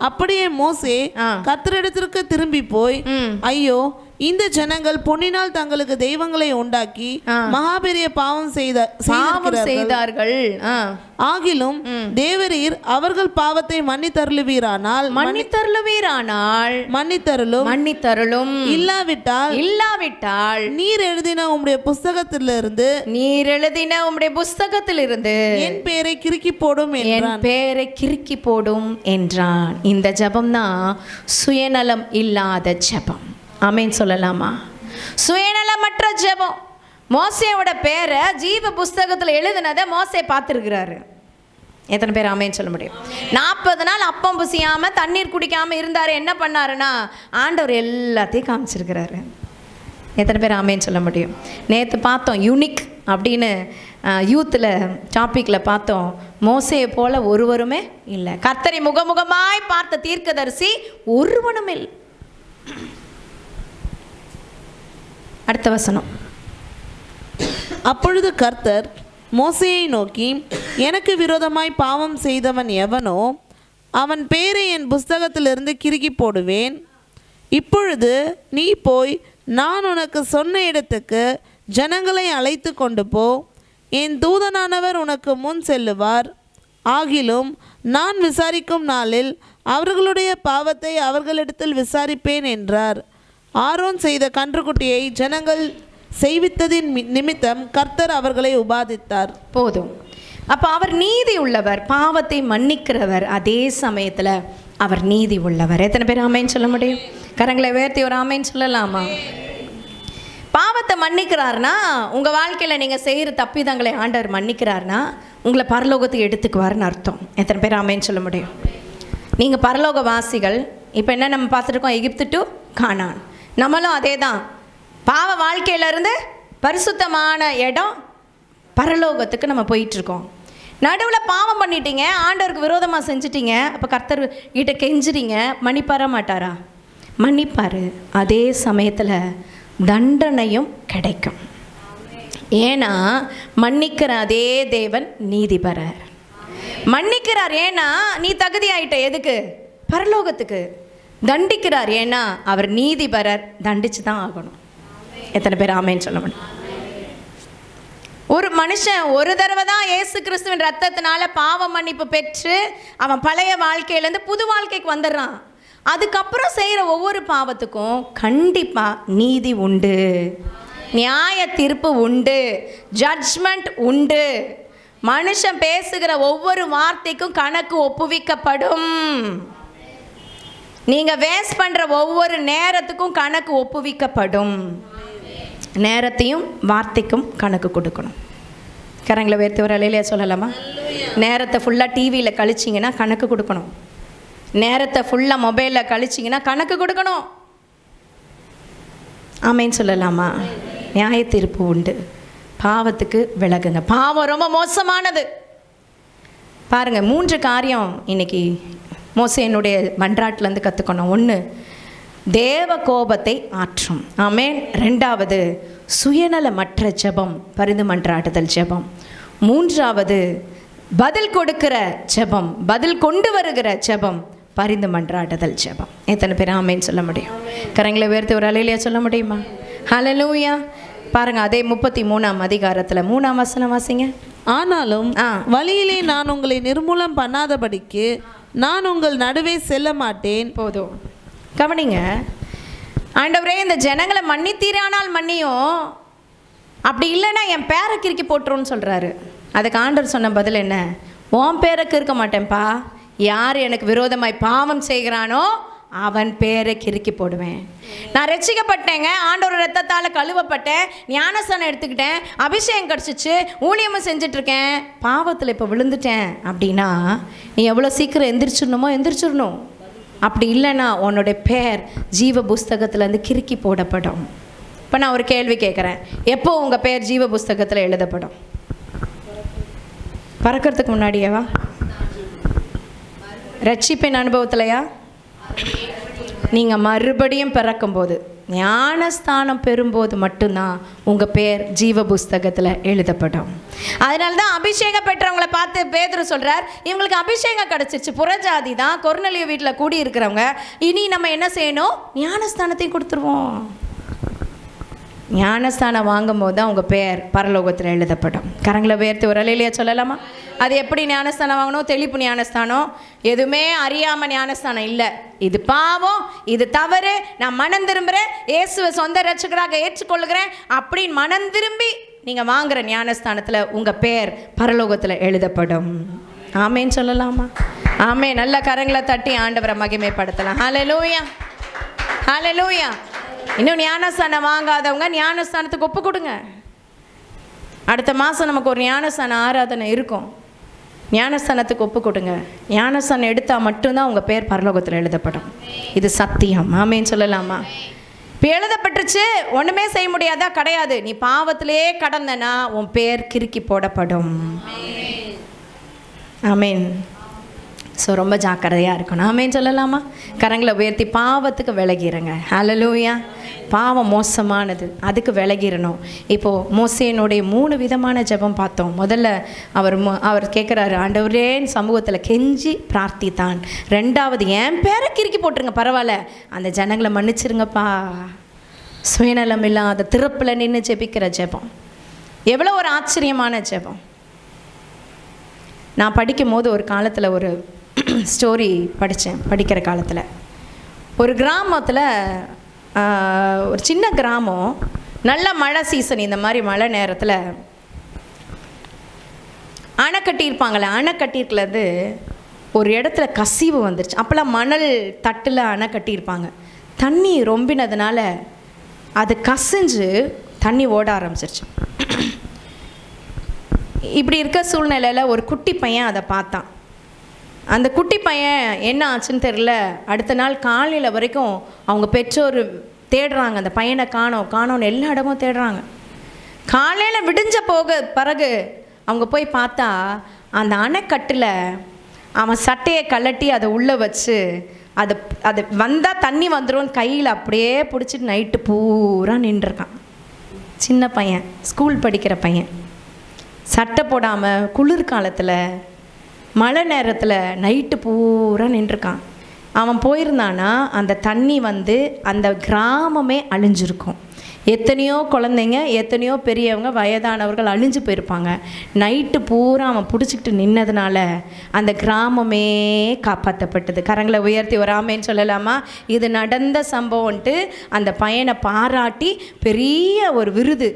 அப்படியே மோசே கர்த்தரிடத்திற்கு திரும்பி போய், ஐயோ, இந்த ஜனங்கள் பொன்னினால் தங்களுக்கு தெய்வங்களை உண்டாக்கி மகாபெரிய பாவம் செய்தார்கள். ஆகிலும் தேவரீர் அவர்கள் பாவத்தை மன்னித்தருளுவீரானால் மன்னித்தருளும், இல்லாவிட்டால் நீர் எழுதின உம்முடைய புஸ்தகத்திலிருந்து என் பேரை கிறுக்கி போடும் என்றான். இந்த ஜெபம் தான் சுயநலம் இல்லாத ஜெபம். ஆமேன் சொல்லலாமா? சுயநலமற்ற ஜெபம். மோசேயோட பேரை ஜீவ புஸ்தகத்தில் எழுதினதை மோசே பார்த்துருக்கிறாரு. எத்தனை பேர் ஆமேன்னு சொல்ல முடியும்? 40 நாள் அப்பம் புசியாமல் தண்ணீர் குடிக்காமல் இருந்தார். என்ன பண்ணாருன்னா ஆண்டவர் எல்லாத்தையும் காமிச்சிருக்கிறாரு. எத்தனை பேர் ஆமேன்னு சொல்ல முடியும்? நேற்று பார்த்தோம், யூனிக் அப்படின்னு யூத்தில் டாப்பிக்கில் பார்த்தோம். மோசையை போல ஒருவருமே இல்லை. கர்த்தரை முகமுகமாய் பார்த்த தீர்க்கதரிசி ஒருவனும் இல்லை. அடுத்த வசனம். அப்பொழுது கர்த்தர் மோசேயை நோக்கி, எனக்கு விரோதமாய் பாவம் செய்தவன் எவனோ அவன் பேரை என் புஸ்தகத்திலிருந்து கிறுக்கி போடுவேன். இப்பொழுது நீ போய் நான் உனக்கு சொன்ன இடத்துக்கு ஜனங்களை அழைத்து கொண்டு போ. என் தூதனானவர் உனக்கு முன் செல்லுவார். ஆகிலும் நான் விசாரிக்கும் நாளில் அவர்களுடைய பாவத்தை அவர்களிடத்தில் விசாரிப்பேன் என்றார். ஆரோன் செய்த கன்றுக்குட்டியை ஜனங்கள் செய்வித்ததின் நிமித்தம் கர்த்தர் அவர்களை உபாதித்தார். போதும். அப்போ அவர் நீதி உள்ளவர், பாவத்தை மன்னிக்கிறவர், அதே சமயத்தில் அவர் நீதி உள்ளவர். எத்தனை பேர் ஆமேன்னு சொல்ல முடியும்? கரங்களை உயர்த்தி ஒரு ஆமேன்னு சொல்லலாமா? பாவத்தை மன்னிக்கிறார்னா, உங்கள் வாழ்க்கையில் நீங்கள் செய்கிற தப்பிதங்களை ஆண்டவர் மன்னிக்கிறார்னா உங்களை பரலோகத்துக்கு எடுத்துக்குவார்னு அர்த்தம். எத்தனை பேர் ஆமேன்னு சொல்ல முடியும்? நீங்கள் பரலோக வாசிகள். இப்போ என்ன நம்ம பார்த்துருக்கோம்? எகிப்து டு கானான். நம்மளும் அதே தான். பாவ வாழ்க்கையிலேருந்து பரிசுத்தமான இடம் பரலோகத்துக்கு நம்ம போயிட்டுருக்கோம். நடுவில் பாவம் பண்ணிட்டீங்க, ஆண்டவருக்கு விரோதமாக செஞ்சிட்டீங்க. அப்போ கர்த்தர் கிட்ட கெஞ்சுறீங்க, மன்னிப்பார மாட்டாரா? மன்னிப்பார். அதே சமயத்தில் தண்டனையும் கிடைக்கும். ஏன்னா மன்னிக்கிற அதே தேவன் நீதிபரர். மன்னிக்கிறார், ஏன்னா நீ தகுதி ஆயிட்ட எதுக்கு? பரலோகத்துக்கு. தண்டிக்கிறார், ஏன்னா அவர் நீதிபரர், தண்டிச்சு தான் ஆகணும். எத்தனை பேர் ஆமேன்னு சொல்ல முடியும்? ஒரு மனுஷன் ஒரு தடவை தான் இயேசு கிறிஸ்துவின் ரத்தத்தினால பாவ மன்னிப்பு பெற்று அவன் பழைய வாழ்க்கையிலேருந்து புது வாழ்க்கைக்கு வந்துடுறான். அதுக்கப்புறம் செய்கிற ஒவ்வொரு பாவத்துக்கும் கண்டிப்பாக நீதி உண்டு, நியாய தீர்ப்பு உண்டு, ஜட்ஜ்மெண்ட் உண்டு. மனுஷன் பேசுகிற ஒவ்வொரு வார்த்தைக்கும் கணக்கு ஒப்புவிக்கப்படும். நீங்கள் வேஸ்ட் பண்ணுற ஒவ்வொரு நேரத்துக்கும் கணக்கு ஒப்புவிக்கப்படும். நேரத்தையும் வார்த்தைக்கும் கணக்கு கொடுக்கணும். கரங்களை உயர்த்தி ஒரு அலையிலேயே சொல்லலாமா? நேரத்தை ஃபுல்லாக டிவியில் கழிச்சிங்கன்னா கணக்கு கொடுக்கணும். நேரத்தை ஃபுல்லாக மொபைலில் கழிச்சிங்கன்னா கணக்கு கொடுக்கணும். ஆமேன்னு சொல்லலாமா? நியாய தீர்ப்பு உண்டு. பாவத்துக்கு விலகுங்க. பாவம் ரொம்ப மோசமானது. பாருங்கள், 3 காரியம் இன்னைக்கு மோசேனுடைய மன்றாட்டிலேருந்து கற்றுக்கணும். 1, தேவ கோபத்தை ஆற்றும். ஆமேன். 2வது, சுயநலமற்ற ஜெபம், பரிந்து மன்றாடுதல் ஜெபம். 3வது, பதில் கொடுக்கிற ஜெபம், பதில் கொண்டு வருகிற ஜெபம், பரிந்து மன்றாடுதல் ஜெபம். எத்தனை பேர் ஆமேன்னு சொல்ல முடியும்? கரங்களை உயர்த்தி ஒரு அலையிலேயே சொல்ல முடியுமா? ஹல்லேலூயா. பாருங்க, அதே 33ஆம் அதிகாரத்தில் 3ஆம் வசனம் வாசிங்க. ஆனாலும் வழியிலே நான் உங்களை நிர்மூலம் பண்ணாதபடிக்கு நான் உங்கள் நடுவே செல்ல மாட்டேன். போதும், கவனிங்க. ஆண்டவரே, இந்த ஜனங்களை மன்னித்தீரானால் மன்னியும், அப்படி இல்லைன்னா என் பேரை கிறுக்கி போட்டுருன்னு சொல்கிறாரு. அதுக்கு ஆண்டவர் சொன்ன பதில் என்ன? உன் பேரை கிறுக்க மாட்டேன்ப்பா. யார் எனக்கு விரோதமாய் பாவம் செய்கிறானோ அவன் பேரை கிறுக்கி போடுவேன். நான் ரட்சிக்கப்பட்டேங்க, ஆண்டவர் ரத்தத்தால் கழுவப்பட்டேன், ஞானஸ்தானம் எடுத்துக்கிட்டேன், அபிஷேகம் கிடச்சிச்சு, ஊழியமும் செஞ்சிட்ருக்கேன், பாவத்தில் இப்போ விழுந்துட்டேன் அப்படின்னா நீ எவ்வளோ சீக்கிரம் எந்திரிச்சிடணுமோ எந்திரிச்சிடணும். அப்படி இல்லைன்னா உன்னுடைய பேர் ஜீவ புஸ்தகத்துலேருந்து கிறுக்கி போடப்படும். இப்போ நான் ஒரு கேள்வி கேட்குறேன், எப்போ உங்கள் பேர் ஜீவ புஸ்தகத்தில் எழுதப்படும்? பறக்கிறதுக்கு முன்னாடியேவா? ரட்சிப்பின் அனுபவத்திலையா? நீங்கள் மறுபடியும் பிறக்கும்போது, ஞானஸ்தானம் பெறும்போது மட்டும்தான் உங்கள் பேர் ஜீவ புஸ்தகத்தில் எழுதப்படும். அதனால தான் அபிஷேகம் பெற்றவங்களை பார்த்து பேதுரு சொல்கிறார், இவங்களுக்கு அபிஷேகம் கிடச்சிருச்சு, புறஜாதி தான், கொர்நேலியு வீட்டில் கூடி இருக்கிறவங்க, இனி நம்ம என்ன செய்யணும்? ஞானஸ்தானத்தையும் கொடுத்துருவோம். ஞானஸ்தானம் வாங்கும் போது தான் உங்கள் பேர் பரலோகத்தில் எழுதப்படும். கரங்களை உயர்த்தி ஒரு அலையிலேயே சொல்லலாமா? அது எப்படி ஞானஸ்தானம் வாங்கணும்? தெளிப்பு ஞானஸ்தானம், எதுவுமே அறியாமல் ஞானஸ்தானம் இல்லை. இது பாவம், இது தவறு, நான் மனம் திரும்புகிறேன், இயேசுவை சொந்த ரட்சகராக ஏற்றுக்கொள்கிறேன் அப்படின்னு மனம் திரும்பி நீங்கள் வாங்குகிற ஞானஸ்தானத்தில் உங்கள் பேர் பரலோகத்தில் எழுதப்படும். ஆமேன்னு சொல்லலாமா? ஆமே. நல்ல கரங்களை தட்டி ஆண்டவரை மகிமைப்படுத்தலாம். ஹல்லேலூயா, ஹல்லேலூயா. இன்னும் ஞானஸ்தானம் வாங்காதவங்க ஞானஸ்தானத்துக்கு ஒப்பு கொடுங்க. அடுத்த மாதம் நமக்கு ஒரு ஞானஸ்தான ஆராதனை இருக்கும். ஞானஸ்தானத்துக்கு ஒப்பு கொடுங்க. ஞானஸ்தானம் எடுத்தால் மட்டும்தான் உங்கள் பேர் பரலோகத்தில் எழுதப்படும். இது சத்தியம். ஆமேன்னு சொல்லலாமா? இப்போ எழுதப்பட்டுருச்சு, ஒன்றுமே செய்ய முடியாதா? கிடையாது. நீ பாவத்திலே கடந்தனா உன் பேர் கிறுக்கி போடப்படும். ஆமேன். ஸோ ரொம்ப ஜாக்கிரதையாக இருக்கணும். ஆமேன்னு சொல்லலாமா? கரங்களை உயர்த்தி பாவத்துக்கு விலகிடுங்க. ஹல்லேலூயா. பாவம் மோசமானது, அதுக்கு விலகிடணும். இப்போது மோசேனுடைய 3 விதமான ஜெபம் பார்த்தோம். முதல்ல அவர் கேட்குறாரு, ஆண்டவரே சமூகத்தில் கெஞ்சி பிரார்த்தித்தான். 2வது, என் பேரை கிறுக்கி போட்டுருங்க, பரவாயில்ல, அந்த ஜனங்களை மன்னிச்சிருங்கப்பா. சுயநலம் இல்லாத திறப்பில் நின்று ஜெபிக்கிற ஜெபம் எவ்வளோ ஒரு ஆச்சரியமான ஜெபம். நான் படிக்கும் போது ஒரு காலத்தில் ஒரு ஸ்டோரி படித்தேன். படிக்கிற காலத்தில் ஒரு கிராமத்தில், ஒரு சின்ன கிராமம், நல்ல மழை சீசன், இந்த மாதிரி மழை நேரத்தில் அணை கட்டியிருப்பாங்களே, அணை கட்டியிருக்கிறது ஒரு இடத்துல கசிவு வந்துருச்சு. அப்போல்லாம் மணல் தட்டில் அணை கட்டியிருப்பாங்க. தண்ணி ரொம்பினதுனால அது கசிஞ்சு தண்ணி ஓட ஆரம்பிச்சிருச்சு. இப்படி இருக்க சூழ்நிலையில் ஒரு குட்டி பையன் அதை பார்த்தான். அந்த குட்டி பையன் என்ன ஆச்சுன்னு தெரியல, அடுத்த நாள் காலையில் வரைக்கும் அவங்க பெற்றோர் தேடுறாங்க, அந்த பையனை காணோன்னு எல்லா இடமும் தேடுறாங்க. காலையில் விடிஞ்ச பிறகு அவங்க போய் பார்த்தா அந்த அணைக்கட்டில் அவன் சட்டையை கழட்டி அதை உள்ளே வச்சு அது வந்தால் தண்ணி வந்துடும் கையில் அப்படியே பிடிச்சிட்டு நைட்டு பூரா நின்றுருக்கான். சின்ன பையன், ஸ்கூல் படிக்கிற பையன், சட்டை போடாமல் குளிர்காலத்தில் மழை நேரத்தில் நைட்டு பூரா நின்றுருக்கான். அவன் போயிருந்தானா அந்த தண்ணி வந்து அந்த கிராமமே அழிஞ்சிருக்கும். எத்தனையோ குழந்தைங்க, எத்தனையோ பெரியவங்க, வயதானவர்கள் அழிஞ்சு போயிருப்பாங்க. நைட்டு பூரா அவன் பிடிச்சிக்கிட்டு நின்னதுனால அந்த கிராமமே காப்பாற்றப்பட்டது. கரங்களை உயர்த்தி ஒரு ஆமேன்னு சொல்லலாமா? இது நடந்த சம்பவம்ன்ட்டு அந்த பையனை பாராட்டி பெரிய ஒரு விருது,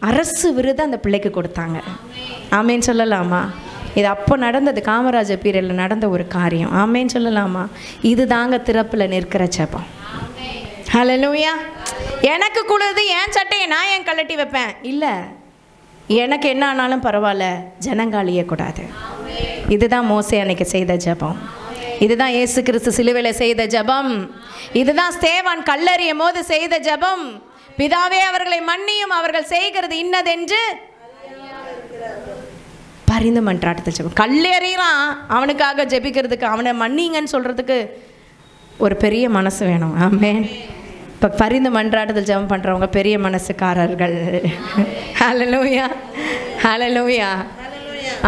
அரசு விருது அந்த பிள்ளைக்கு கொடுத்தாங்க. ஆமேன்னு சொல்லலாமா? இது அப்போ நடந்தது, காமராஜர் பீரியடில் நடந்த ஒரு காரியம். ஆமேன்னு சொல்லலாமா? இது தாங்க திறப்பில் நிற்கிற ஜெபம். ஹல்லேலூயா. எனக்கு குளிருது, என் சட்டையை நான் ஏன் கழட்டி வைப்பேன்? இல்லை, எனக்கு என்ன ஆனாலும் பரவாயில்ல, ஜனங்காலியே கூடாது. இதுதான் மோசே அன்னைக்கு செய்த ஜெபம். இதுதான் இயேசு கிறிஸ்து சிலுவையில் செய்த ஜெபம். இதுதான் ஸ்தேவான் கல்லெறியும் போது செய்த ஜெபம். பிதாவே அவர்களை மன்னியும், அவர்கள் செய்கிறது இன்னதென்று பரிந்து மன்றாட்டத்தில் ஜெபம். கல்லெறிகிறான், அவனுக்காக ஜெபிக்கிறதுக்கு, அவனை மன்னிங்கன்னு சொல்கிறதுக்கு ஒரு பெரிய மனசு வேணும். ஆமென். இப்போ பரிந்து மன்றாட்டத்தில் ஜெபம் பண்ணுறவங்க பெரிய மனசுக்காரர்கள். ஹல்லேலூயா, ஹல்லேலூயா.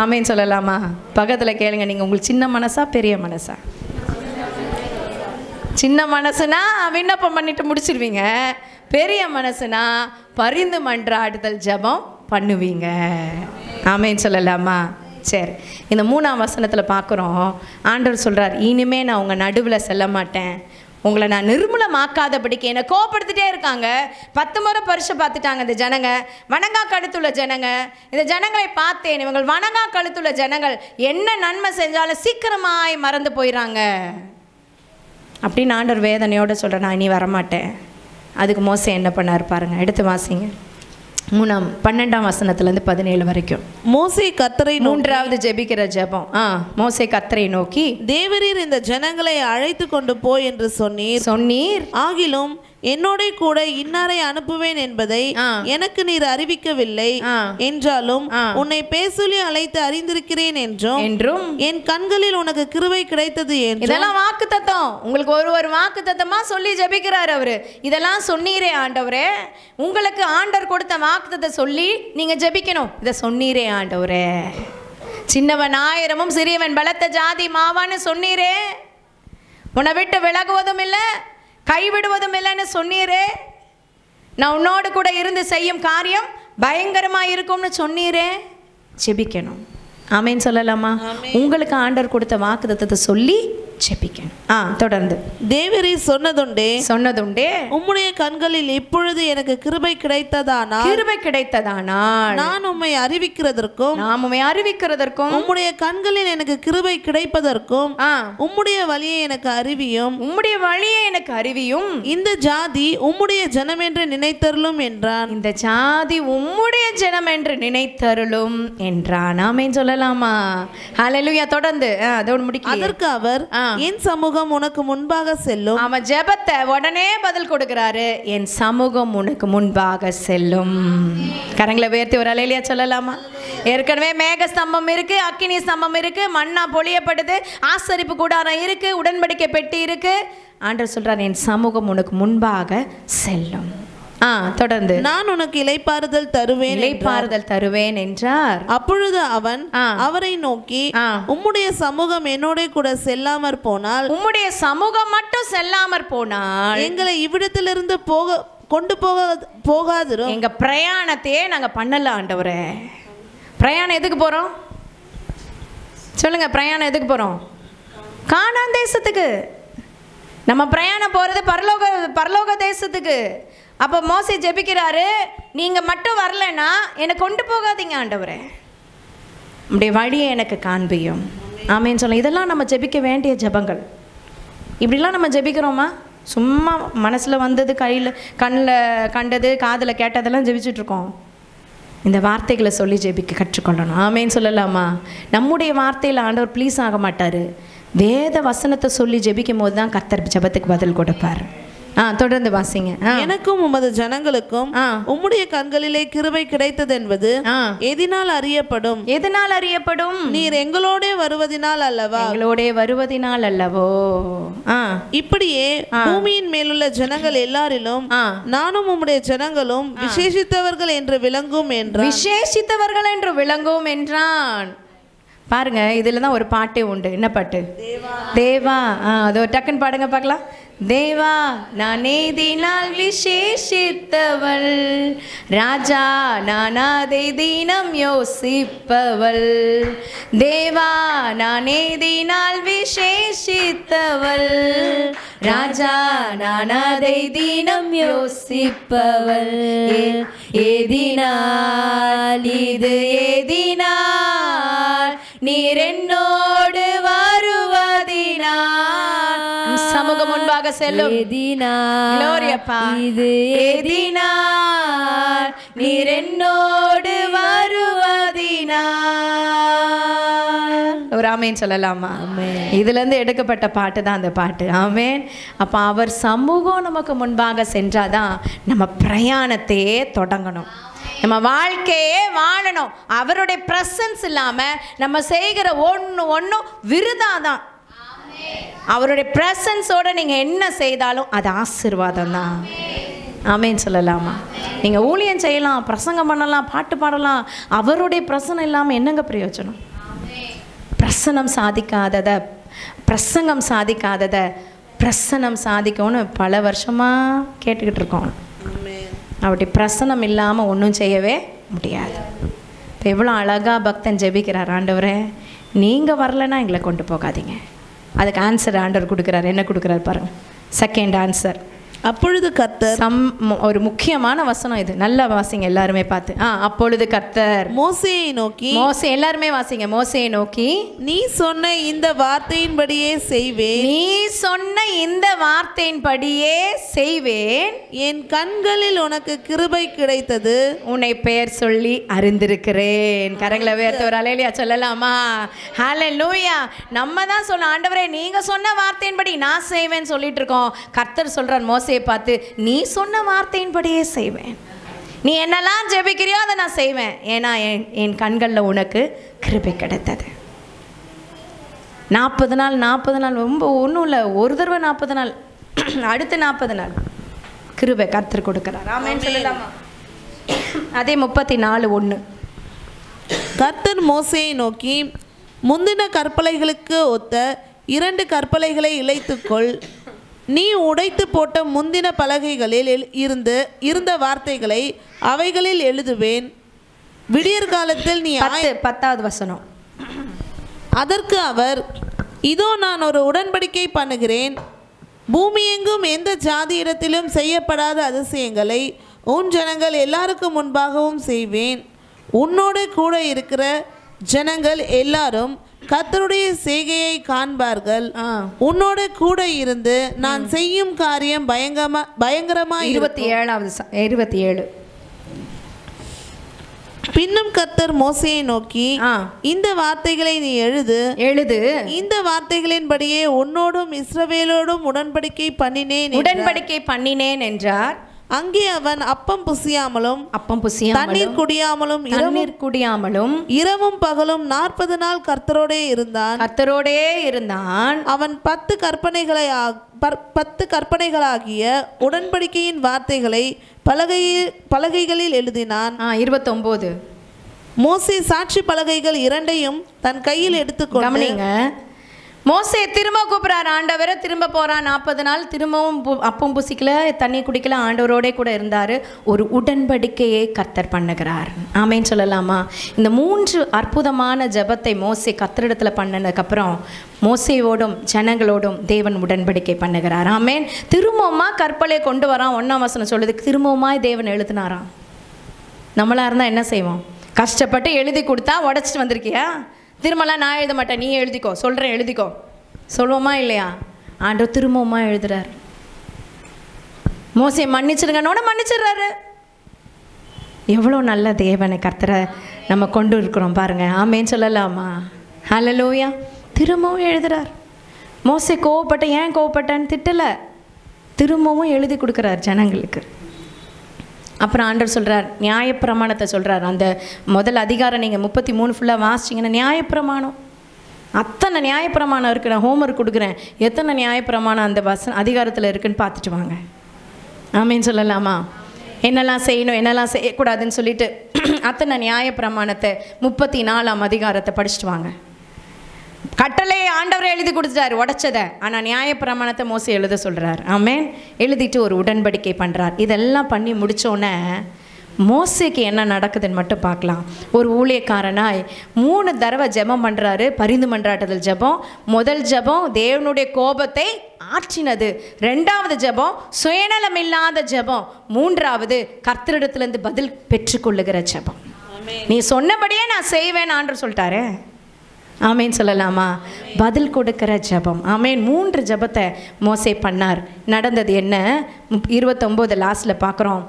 ஆமென் சொல்லலாமா? பக்கத்தில் கேளுங்க, நீங்கள் உங்களுக்கு சின்ன மனசா பெரிய மனசா? சின்ன மனசுனா விண்ணப்பம் பண்ணிட்டு முடிச்சிருவீங்க, பெரிய மனசுனா பரிந்து மன்றாடுதல் ஜெபம் பண்ணுவீங்க. ஆமென் சொல்லலாமா? சரி, இந்த 3ஆம் வசனத்தில் பார்க்குறோம், ஆண்டவர் சொல்கிறார், இனிமே நான் உங்கள் நடுவில் செல்ல மாட்டேன், உங்களை நான் நிர்மூலமாக்காதபடிக்கு. என்னை கோபப்படுத்திட்டே இருக்காங்க. 10 முறை பரிசு பார்த்துட்டாங்க இந்த ஜனங்க, வணங்கா கழுத்துள்ள ஜனங்க. இந்த ஜனங்களை பார்த்தேன், இவங்கள் வணங்கா கழுத்துள்ள ஜனங்கள், என்ன நன்மை செஞ்சாலும் சீக்கிரமாய் மறந்து போயிடறாங்க அப்படின்னு ஆண்டவர் வேதனையோடு சொல்கிறேன், நான் இனி வரமாட்டேன். அதுக்கு மோசே என்ன பண்ணார் பாருங்க, எடுத்து வாசிங்க. 12ஆம் வசனத்துலேருந்து 17 வரைக்கும். மோசே கர்த்தரை 3வது ஜெபிக்கிற ஜெபம். மோசே கர்த்தரை நோக்கி, தேவரீர் இந்த ஜனங்களை அழைத்து கொண்டு போய் என்று சொன்னீர், ஆகிலும் என்னோட கூட இன்னாரை அனுப்புவேன் என்பதை எனக்கு நீர் அறிவிக்கவில்லை. என்றாலும் உன்னை பேசொலி அழைத்து அறிந்திருக்கிறேன் என்றும் என் கண்களில் உனக்கு கிருபை கிடைத்தது என்று. இதெல்லாம் வாக்கு தத்தம். உங்களுக்கு ஒரு வாக்கு தத்தமா சொல்லி ஜெபிக்கிறார் அவரு. இதெல்லாம் சொன்னீரே ஆண்டவரே, உங்களுக்கு ஆண்டவர் கொடுத்த வாக்கு தத்தை சொல்லி நீங்க ஜெபிக்கணும். இதை சொன்னீரே ஆண்டவரே, சின்னவன் 1000 சிறியவன் பலத்த ஜாதி மாவான்னு சொன்னீரே, உன்னை விட்டு விலகுவதும் இல்லை கைவிடுவதும் இல்லைன்னு சொன்னீரே, நான் உன்னோடு கூட இருந்து செய்யும் காரியம் பயங்கரமாக இருக்கும்னு சொன்னீரே. ஜெபிக்கணும். ஆமென் சொல்லலாமா? உங்களுக்கு ஆண்டவர் கொடுத்த வாக்குத்தத்தத்தை சொல்லி ஜெபிக்கணும். தொடர்ந்து. தேவரீர் சொன்னதுண்டே உம்முடைய கண்களில் இப்பொழுது எனக்கு கிருபை கிடைத்ததானால் நான் உம்மை அறிவிக்கிறதற்கும் உம்முடைய கண்களில் எனக்கு கிருபை கிடைப்பதற்கும் உம்முடைய வழியை எனக்கு அறிவியும் இந்த ஜாதி உம்முடைய ஜனம் என்று நினைத்தருளும் என்றான். இந்த ஜாதி உம்முடைய ஜனம் என்று நினைத்தருளும் என்றான். ஆமென் சொல்லலாமா? ஹல்லேலூயா. தொடர்ந்து அதோடு முடிக்க. அதற்கு அவர், என் சமூகம் உனக்கு முன்பாக செல்லும். அவன் ஜெபத்தை உடனே பதில் கொடுக்கிறாரு, என் சமூகம் உனக்கு முன்பாக செல்லும். கரங்களை உயர்த்தி ஒரு அல்லேலூயா சொல்லலாமா? ஏற்கனவே மேக ஸ்தம்பம் இருக்கு, அக்கினி ஸ்தம்பம் இருக்கு, மண்ணா பொழியப்படுது, ஆசரிப்பு கூடாரம் இருக்கு, உடன்படிக்கை பெட்டி இருக்கு. ஆண்டவர் சொல்றார், என் சமூகம் உனக்கு முன்பாக செல்லும். தொடர்ந்து. நான் உனக்கு இளைப்பாறுதல் தருவேன் என்றார். அப்பொழுது அவன் அவரை நோக்கி, உம்முடைய சமூகம் என்னோட கூட செல்லாமற் போனால், உம்முடைய சமூகம் மட்டும் செல்லாமற் போனால் எங்களை இவ்விடத்திலிருந்து கொண்டு போகாதிரும். எங்க பிரயாணத்தையே நாங்க பண்ணல ஆண்டவரே. பிரயாணம் எதுக்கு போறோம் சொல்லுங்க? பிரயாணம் எதுக்கு போறோம்? கானான் தேசத்துக்கு. நம்ம பிரயாணம் போறது பரலோக தேசத்துக்கு. அப்போ மோசே ஜெபிக்கிறாரு, நீங்கள் மட்டும் வரலைன்னா என்னை கொண்டு போகாதீங்க ஆண்டவரே, உடைய வழியை எனக்கு காண்பியும். ஆமேன்னு சொல்ல. இதெல்லாம் நம்ம ஜெபிக்க வேண்டிய ஜெபங்கள். இப்படிலாம் நம்ம ஜெபிக்கிறோமா? சும்மா மனசில் வந்தது, கண்ணில் கண்டது, காதில் கேட்டதெல்லாம் ஜெபிச்சுட்ருக்கோம். இந்த வார்த்தைகளை சொல்லி ஜெபிக்க கற்றுக்கொள்ளணும். ஆமேன்னு சொல்லலாமா? நம்முடைய வார்த்தையில் ஆண்டவர் ப்ளீஸ் ஆக மாட்டார். வேத வசனத்தை சொல்லி ஜெபிக்கும் போது தான் கர்த்தர் ஜெபத்துக்கு பதில் கொடுப்பார். தொடர்ந்து வாசிங்க. எனக்கும் உமது ஜனங்களுக்கும் உம்முடைய கண்களிலே கிருபை கிடைத்தது என்பது எதனால் அறியப்படும்? நீர் எங்களோட வருவதினால் அல்லவோ? இப்படியே பூமியின் மேலுள்ள ஜனங்கள் எல்லாரிலும் நானும் உம்முடைய ஜனங்களும் விசேஷித்தவர்கள் என்று விளங்கும் என்றான். பாருங்க, இதில் தான் ஒரு பாட்டே உண்டு. என்ன பாட்டு? தேவா. அது டக்குன்னு பாடுங்க பார்க்கலாம். தேவா நான் ஏதினால் விசேஷித்தவள், ராஜா நான் அதை தினம் யோசிப்பவள். தேவா நான் ஏதினால் விசேஷித்தவள், ராஜா நான் அதை தினம் யோசிப்பவள். ஏதினால் இது ஏதினால் நீர் என்னோடு வருவதினால், சமூகம் முன்பாக செல்லும். இது ஏதினால் நீர் என்னோடு வருவதினால். ஒரு ஆமேன் சொல்லலாமா? இதுல இருந்து எடுக்கப்பட்ட பாட்டு தான் அந்த பாட்டு. ஆமேன். அப்ப அவர் சமூகம் நமக்கு முன்பாக சென்றாதான் நம்ம பிரயாணத்தையே தொடங்கணும், நம்ம வாழ்க்கையே வாழணும். அவருடைய பிரசன்ஸ் இல்லாம நம்ம செய்கிற ஒன்றும் விருதாதான். அவருடைய பிரசன்ஸோட நீங்க என்ன செய்தாலும் அது ஆசீர்வாதம் தான். ஆமேன்னு சொல்லலாமா? நீங்க ஊழியம் செய்யலாம், பிரசங்கம் பண்ணலாம், பாட்டு பாடலாம், அவருடைய பிரசனம் இல்லாமல் என்னங்க பிரயோஜனம்? பிரசனம் சாதிக்காதத பிரசங்கம் சாதிக்காதத பிரசனம் சாதிக்கும்னு பல வருஷமா கேட்டுக்கிட்டு இருக்கோம். அவருடைய பிரசனம் இல்லாமல் ஒன்றும் செய்யவே முடியாது. இப்போ எவ்வளோ அழகாக பக்தன் ஜெபிக்கிறார், ஆண்டவரே நீங்கள் வரலைன்னா எங்களை கொண்டு போகாதீங்க. அதுக்கு ஆன்சர் ஆண்டவர் கொடுக்குறாரு. என்ன கொடுக்குறாரு பாருங்க, செகண்ட் ஆன்சர். அப்பொழுது கர்த்தர், ஒரு முக்கியமான வசனம் இது, நல்லா வாசிங்க எல்லாருமே பார்த்து. அப்பொழுது கர்த்தர் மோசேயை நோக்கி, மோசே எல்லாருமே வாசிங்க, மோசேயை நோக்கி, நீ சொன்ன இந்த வார்த்தையின்படியே செய்வேன், நீ சொன்ன இந்த வார்த்தையின்படியே செய்வேன், என் கண்களில் உனக்கு கிருபை கிடைத்தது, உன்னை பெயர் சொல்லி அறிந்திருக்கிறேன். கரங்களை உயர்த்த ஒரு அல்லேலூயா சொல்லலாமா? ஹல்லேலூயா. நம்ம தான் சொன்ன, ஆண்டவரே நீங்க சொன்ன வார்த்தையின்படி நான் செய்வேன்னு சொல்லிட்டு இருக்கோம். கர்த்தர் சொல்றார் மோசேயை பார்த்து, நீ சொன்ன வார்த்தையின்படியே செய்வேன், நீ என்னெல்லாம் ஜெபிக்கிறியோ அதை நான் செய்வேன், ஏன்னா என் கண்களில் உனக்கு கிருபை கிடைத்தது. 40 நாள் 40 நாள் ரொம்ப ஒன்றும் இல்லை, ஒரு தடவை 40 நாள், அடுத்து 40 நாள் கிருபை கர்த்தர் கொடுக்கிறார். ஆமென் சொல்லலாமா? அதே 34:1. கர்த்தர் மோசேயை நோக்கி, முந்தின கற்பலைகளுக்கு ஒத்த 2 கற்பலைகளை இழைத்துக்கொள், நீ உடைத்து போட்ட முந்தின பலகைகளில் இருந்த வார்த்தைகளை அவைகளில் எழுதுவேன், விடியற் காலத்தில் நீ 10வது வசனம். அதற்கு அவர், இதோ நான் ஒரு உடன்படிக்கை பண்ணுகிறேன், பூமியெங்கும் எந்த ஜாதியிடத்திலும் செய்யப்படாத அதிசயங்களை உன் ஜனங்கள் எல்லாருக்கும் முன்பாகவும் செய்வேன், உன்னோடு கூட இருக்கிற ஜனங்கள் எல்லாரும் கர்த்தருடைய செய்கையை காண்பார்கள், உன்னோட கூட இருந்து நான் செய்யும் காரியம் பயங்கரமா. 27. பின்னும் கர்த்தர் மோசேயை நோக்கி, இந்த வார்த்தைகளை நீ எழுது, இந்த வார்த்தைகளின்படியே உன்னோடும் இஸ்ரவேலோடும் உடன்படிக்கை பண்ணினேன் என்றார். அங்கே அவன் அப்பம் புசியாமலும் தண்ணீர் குடியாமலும் இரவும் பகலும் 40 நாள் கர்த்தரோடே இருந்தான். அவன் 10 கற்பனைகளாகிய உடன்படிக்கையின் வார்த்தைகளை பலகைகளில் எழுதினான். 29. மோசே சாட்சி பலகைகள் 2ஐயும் தன் கையில் எடுத்துக்கொண்டு, மோசே திரும்ப கூப்பிட்றாரு, ஆண்டவரை திரும்ப போகிறான். 40 நாள் திரும்பவும் அப்பம் புசிக்கல, தண்ணி குடிக்கல, ஆண்டவரோடே கூட இருந்தார். ஒரு உடன்படிக்கையை கர்த்தர் பண்ணுகிறார். ஆமேன்னு சொல்லலாமா? இந்த 3 அற்புதமான ஜெபத்தை மோசே கர்த்தரிடத்தில் பண்ணினதுக்கப்புறம் மோசேயோடும் ஜனங்களோடும் தேவன் உடன்படிக்கை பண்ணுகிறார். ஆமேன். திரும்பவுமா கற்பலை கொண்டு வரான். 1ஆம் வசனம் சொல்லுது, திரும்பவுமாய் தேவன் எழுதினாராம். நம்மளாக இருந்தால் என்ன செய்வோம்? கஷ்டப்பட்டு எழுதி கொடுத்தா உடச்சிட்டு வந்திருக்கியா? திரும்பலாம் நான் எழுத மாட்டேன், நீ எழுதிக்கோ, சொல்கிறேன் எழுதிக்கோ சொல்லுவோமா இல்லையா? ஆண்டவர் திரும்பவுமா எழுதுறாரு. மோசே மன்னிச்சிருங்கன்னோட மன்னிச்சிடுறாரு. எவ்வளோ நல்ல தேவனை கர்த்தரை நம்ம கொண்டு இருக்கிறோம் பாருங்க. ஆமேன்னு சொல்லலாமா? ஹல்லேலூயா. திரும்பவும் எழுதுறார். மோசே ஏன் கோவப்பட்டேன்னு திட்டலை, திரும்பவும் எழுதி கொடுக்குறார் ஜனங்களுக்கு. அப்புறம் ஆண்டவர் சொல்கிறார், நியாயப்பிரமாணத்தை சொல்கிறார். அந்த முதல் அதிகாரம் நீங்கள் 33 ஃபுல்லாக வாசிச்சிங்கன்னா நியாயப்பிரமாணம், அத்தனை நியாயப்பிரமாணம் இருக்குது. நான் ஹோம்ஒர்க் கொடுக்குறேன், எத்தனை நியாயப்பிரமாணம் அந்த அதிகாரத்தில் இருக்குதுன்னு பார்த்துட்டு வாங்க. ஆமேன்னு சொல்லலாமா? என்னெல்லாம் செய்யணும் என்னெல்லாம் செய்யக்கூடாதுன்னு சொல்லிட்டு அத்தனை நியாயப்பிரமாணத்தை 34ஆம் அதிகாரத்தை படிச்சுட்டு வாங்க. கட்டளையை ஆண்டவரை எழுதி கொடுத்துட்டாரு உடைச்சதை. ஆனால் நியாயப்பிரமாணத்தை மோசே எழுத சொல்கிறார். ஆமென். எழுதிட்டு ஒரு உடன்படிக்கை பண்ணுறார். இதெல்லாம் பண்ணி முடித்தோன்னே மோசேக்கு என்ன நடக்குதுன்னு மட்டும் பார்க்கலாம். ஒரு ஊழியக்காரனாய் 3 தடவை ஜெபம் பண்ணுறாரு. பரிந்து மன்றாட்டுதல் ஜெபம். முதல் ஜெபம் தேவனுடைய கோபத்தை ஆற்றினது. 2வது ஜெபம் சுயநலம் இல்லாத ஜெபம். 3வது கர்த்தரிடத்திலிருந்து பதில் பெற்றுக்கொள்ளுகிற ஜெபம். நீ சொன்னபடியே நான் செய்வேன் ஆண்டு சொல்லிட்டாரே. ஆமேன் சொல்லலாமா? பதில் கொடுக்கிற ஜெபம். ஆமேன். 3 ஜெபத்தை மோசே பண்ணார். நடந்தது என்ன? 29 லாஸ்ட்டில் பார்க்குறோம்.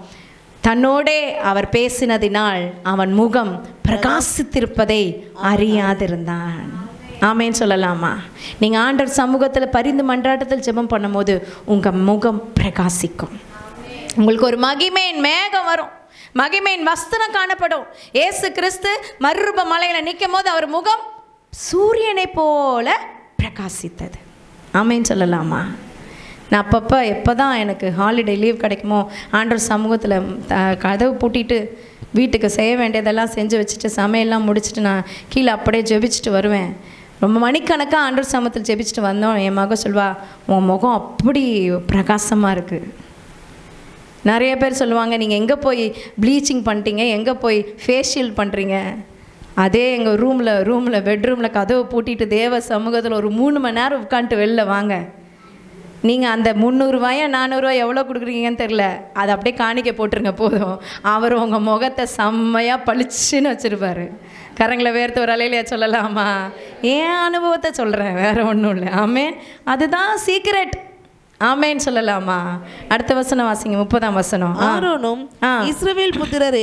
தன்னோடே அவர் பேசினதினால் அவன் முகம் பிரகாசித்திருப்பதை அறியாதிருந்தான். ஆமேன்னு சொல்லலாமா? நீங்கள் ஆண்டவர் சமூகத்தில் பரிந்து மன்றாட்டத்தில் ஜெபம் பண்ணும்போது உங்கள் முகம் பிரகாசிக்கும். உங்களுக்கு ஒரு மகிமையின் மேகம் வரும், மகிமையின் வஸ்திரம் காணப்படும். இயேசு கிறிஸ்து மறுரூப மலையில் நிற்கும் போது அவர் முகம் சூரியனை போல பிரகாசித்தது. ஆமேன்னு சொல்லலாமா? நான் அப்பப்போ எப்போ தான் எனக்கு ஹாலிடே லீவ் கிடைக்குமோ ஆண்டவர் சமூகத்தில் கதவு பூட்டிட்டு வீட்டுக்கு செய்ய வேண்டியதெல்லாம் செஞ்சு வச்சுட்டு சமையல்லாம் முடிச்சுட்டு நான் கீழே அப்படியே ஜெபிச்சுட்டு வருவேன். ரொம்ப மணிக்கணக்காக ஆண்டவர் சமூகத்தில் ஜெபிச்சுட்டு வந்தோம். என் மக சொல்வா, உன் முகம் அப்படி பிரகாசமாக இருக்குது. நிறைய பேர் சொல்லுவாங்க, நீங்கள் எங்கே போய் ப்ளீச்சிங் பண்ணிட்டீங்க, எங்கே போய் ஃபேஷியல் பண்ணுறீங்க? அதே எங்கள் ரூமில் பெட்ரூமில் கதவை பூட்டிட்டு தேவ சமூகத்தில் ஒரு 3 மணி நேரம் உட்காந்துட்டு வெளில வாங்க. நீங்கள் அந்த 300 ரூபாயா 400 ரூபாய் எவ்வளோ கொடுக்குறீங்கன்னு தெரில, அதை அப்படியே காணிக்க போட்டுருங்க போதும். அவர் உங்கள் முகத்தை செம்மையாக பளிச்சுன்னு வச்சுருப்பார். கரங்களை வேர்த்து ஒரு அலையிலையா சொல்லலாமா? ஏன் அனுபவத்தை சொல்கிறேன், வேறு ஒன்றும் இல்லை. ஆமேன். அதுதான் சீக்ரெட். ஆமேன்னு சொல்லலாமா? அடுத்த வசனம் வாசிங்க. 30ஆம் வசனம். ஆரோனும் இஸ்ரவேல் புத்திரர்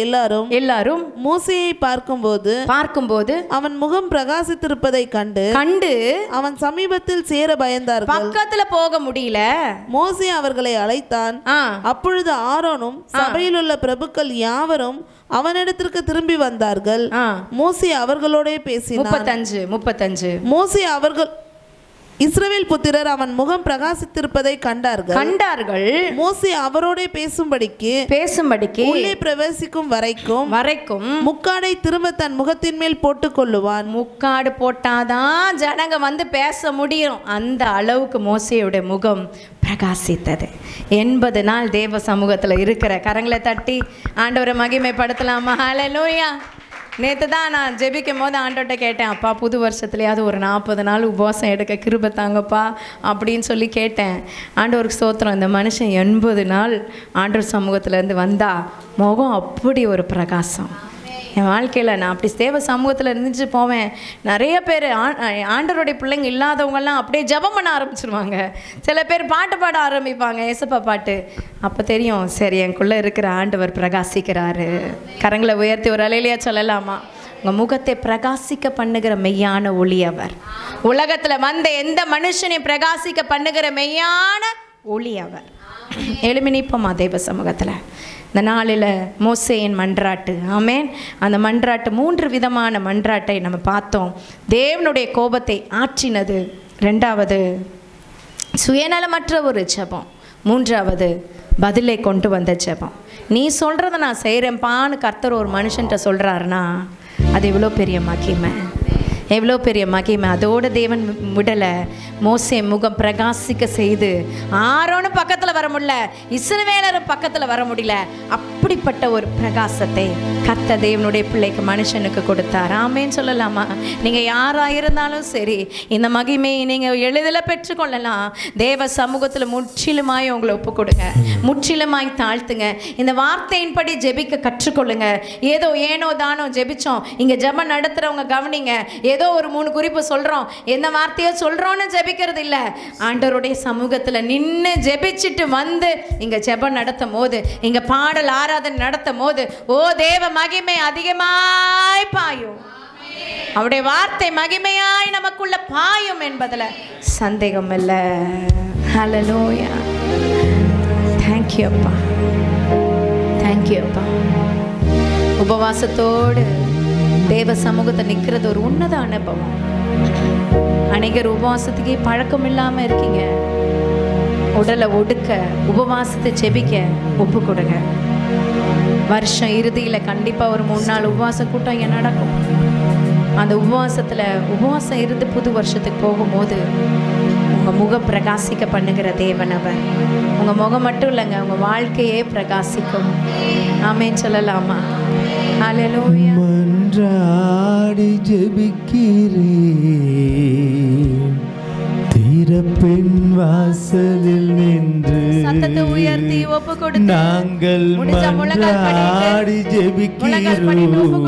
எல்லாரும் மோசேயை பார்க்கும்போது அவன் முகம் பிரகாசித்திருப்பதை கண்டு அவன் சமீபத்தில் சேர பயந்தார்கள். பக்கத்துல போக முடியல. மோசே அவர்களை அழைத்தான். அப்பொழுது ஆரோனும் சபையில் உள்ள பிரபுக்கள் யாவரும் அவனிடத்திற்கு திரும்பி வந்தார்கள். மோசே அவர்களோட பேசினார். 35 மோசே இஸ்ரவேல் புத்திரர் அவன் முகம் பிரகாசித்திருப்பதை கண்டார்கள். மோசே அவரோட பேசும்படிக்கு உள்ளே பிரவேசிக்கும் வரைக்கும் முக்காடை திரும்ப தன் முகத்தின் மேல் போட்டுக் கொள்ளுவான். முக்காடு போட்டாதான் ஜனங்க வந்து பேச முடியும். அந்த அளவுக்கு மோசேயுடைய முகம் பிரகாசித்தது. 80 நாள் தேவ சமூகத்தில் இருக்கிற. கரங்களை தட்டி ஆண்டவரை மகிமைப்படுத்தலாமா? ஹல்லேலூயா. நேற்று தான் நான் ஜெபிக்கும் போது ஆண்டவர்கிட்ட கேட்டேன், அப்பா புது வருஷத்துலையாவது ஒரு 40 நாள் உபவாசம் எடுக்க கிருபை தாங்கப்பா அப்படின்னு சொல்லி கேட்டேன். ஆண்டவருக்கு ஸ்தோத்திரம். இந்த மனுஷன் 80 நாள் ஆண்டவர் சமூகத்திலேருந்து வந்தா முகம் அப்படி ஒரு பிரகாசம். என் வாழ்க்கையில் நான் அப்படி தேவ சமூகத்தில் இருந்துச்சு போவேன். நிறைய பேர் ஆண்டவருடைய பிள்ளைங்க இல்லாதவங்கெல்லாம் அப்படியே ஜெபம் பண்ண ஆரம்பிச்சிருவாங்க. சில பேர் பாட்டு பாட ஆரம்பிப்பாங்க, ஏசப்பா பாட்டு. அப்போ தெரியும், சரி எனக்குள்ளே இருக்கிற ஆண்டவர் பிரகாசிக்கிறாரு. கரங்களை உயர்த்தி ஒரு அலையிலையா சொல்லலாமா? உங்கள் முகத்தை பிரகாசிக்க பண்ணுகிற மெய்யான ஒளி அவர். உலகத்தில் வந்த எந்த மனுஷனையும் பிரகாசிக்க பண்ணுகிற மெய்யான ஒளி அவர். எழுமி நிற்போமா தேவ சமூகத்தில்? இந்த நாளில் மோசேயின் மன்றாட்டு. ஆமேன். அந்த மன்றாட்டு 3 விதமான மன்றாட்டை நம்ம பார்த்தோம். தேவனுடைய கோபத்தை ஆற்றினது. 2வது சுயநலமற்ற ஒரு ஜெபம். 3வது பதிலை கொண்டு வந்த ஜெபம். நீ சொல்கிறத நான் செய்கிறேன்ப்பான்னு கர்த்தர் ஒரு மனுஷன்ட்ட சொல்கிறாருன்னா அது எவ்வளோ பெரிய மகிமை, எவ்வளோ பெரிய மகிமை. அதோட தேவன் விடலை, மோசே முகம் பிரகாசிக்க செய்து ஆரோனும் பக்கத்தில் வர முடியல, இஸ்ரவேலரும் பக்கத்தில் வர முடியல. அப்படிப்பட்ட ஒரு பிரகாசத்தை கர்த்தர் தேவனுடைய பிள்ளைக்கு மனுஷனுக்கு கொடுத்தார். ஆமேன்னு சொல்லலாமா? நீங்கள் யாராக இருந்தாலும் சரி இந்த மகிமையை நீங்கள் எளிதில் பெற்றுக்கொள்ளலாம். தேவ சமூகத்தில் முற்றிலுமாய் உங்களை ஒப்பு கொடுங்க, முற்றிலுமாய் தாழ்த்துங்க. இந்த வார்த்தையின்படி ஜெபிக்க கற்றுக்கொள்ளுங்க. ஏனோ தானோ ஜெபிச்சோம். இங்கே ஜெபம் நடத்துகிறவங்க கவனிங்க. ஏதோ ஒரு 3 குறிப்பு சொல்கிறோம், எந்த வார்த்தையோ சொல்கிறோன்னு ஜெபிக்கிறது இல்லை. ஆண்டவருடைய சமூகத்தில் நின்று ஜெபிச்சுட்டு வந்து இங்கே ஜெபம் நடத்தும் போது, இங்கே பாடல் ஆராதனை நடத்தும் போது, ஓ தேவ மகிமை அதிகமாய் பாயும். அவருடைய வார்த்தை மகிமையாய் நமக்குள்ள பாயும் என்பதில் சந்தேகம் இல்லை. ஹல்லேலூயா. தேங்க்யூ அப்பா, தேங்க்யூ அப்பா. உபவாசத்தோடு தேவ சமூகத்தை நிற்கிறது ஒரு உன்னத அனுபவம். அநேகர் உபவாசத்துக்கே பழக்கம் இல்லாமல் இருக்கீங்க. உடலை ஒடுக்க, உபவாசத்தை செபிக்க ஒப்பு கொடுங்க. வருஷம் இறுதியில் கண்டிப்பாக ஒரு 3 நாள் உபவாச கூட்டம் இங்கே நடக்கும். அந்த உபவாசம் இருந்து புது வருஷத்துக்கு போகும்போது உங்கள் முகம் பிரகாசிக்க பண்ணுகிற தேவன் அவர். உங்கள் முகம் மட்டும் இல்லைங்க, உங்கள் வாழ்க்கையே பிரகாசிக்கும். ஆமென் சொல்லலாமா? ஹல்லேலூயா. மன்றாடி ஜெபிக்கிறேன், திறப்பின் வாசலில் நின்று சத்தத்தை உயர்த்தி ஒப்பு கொடுத்து நாங்கள் மன்றாடி ஜெபிக்கிறோம்,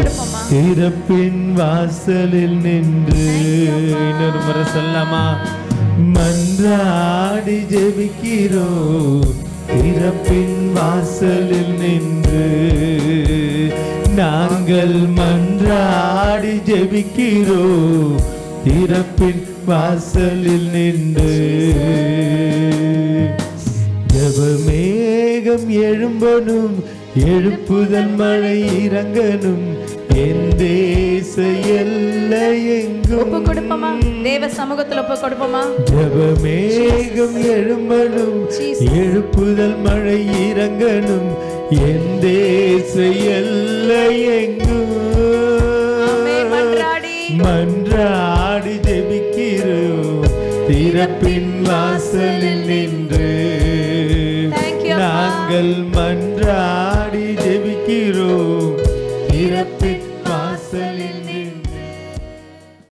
திறப்பின் வாசலில் நின்று. இன்னொரு முறை சொல்லலாமா? மன்றாடி ஜெபிக்கிறோம், திறப்பின் வாசலில் நின்று நாங்கள் மன்றாடி ஜெபிக்கிறோம், திறப்பின் வாசலில் நின்று. ஜெபமேகம் எழும்பனும், எழுப்புதல் மழை இறங்கனும், என் தேச எல்லை எங்கும். ஒப்பு கொடுப்போமா? தேவ சமூகத்தில் ஒப்பு கொடுப்போமா? ஜெபமேகம் எழும்பனும், எழுப்புதல் மழை இறங்கனும், என் தேச எல்லை எங்கும். மன்றாடி ஜெபிக்கிறோம், திறப்பின் வாசலில் நின்று நாங்கள் மன்றாடி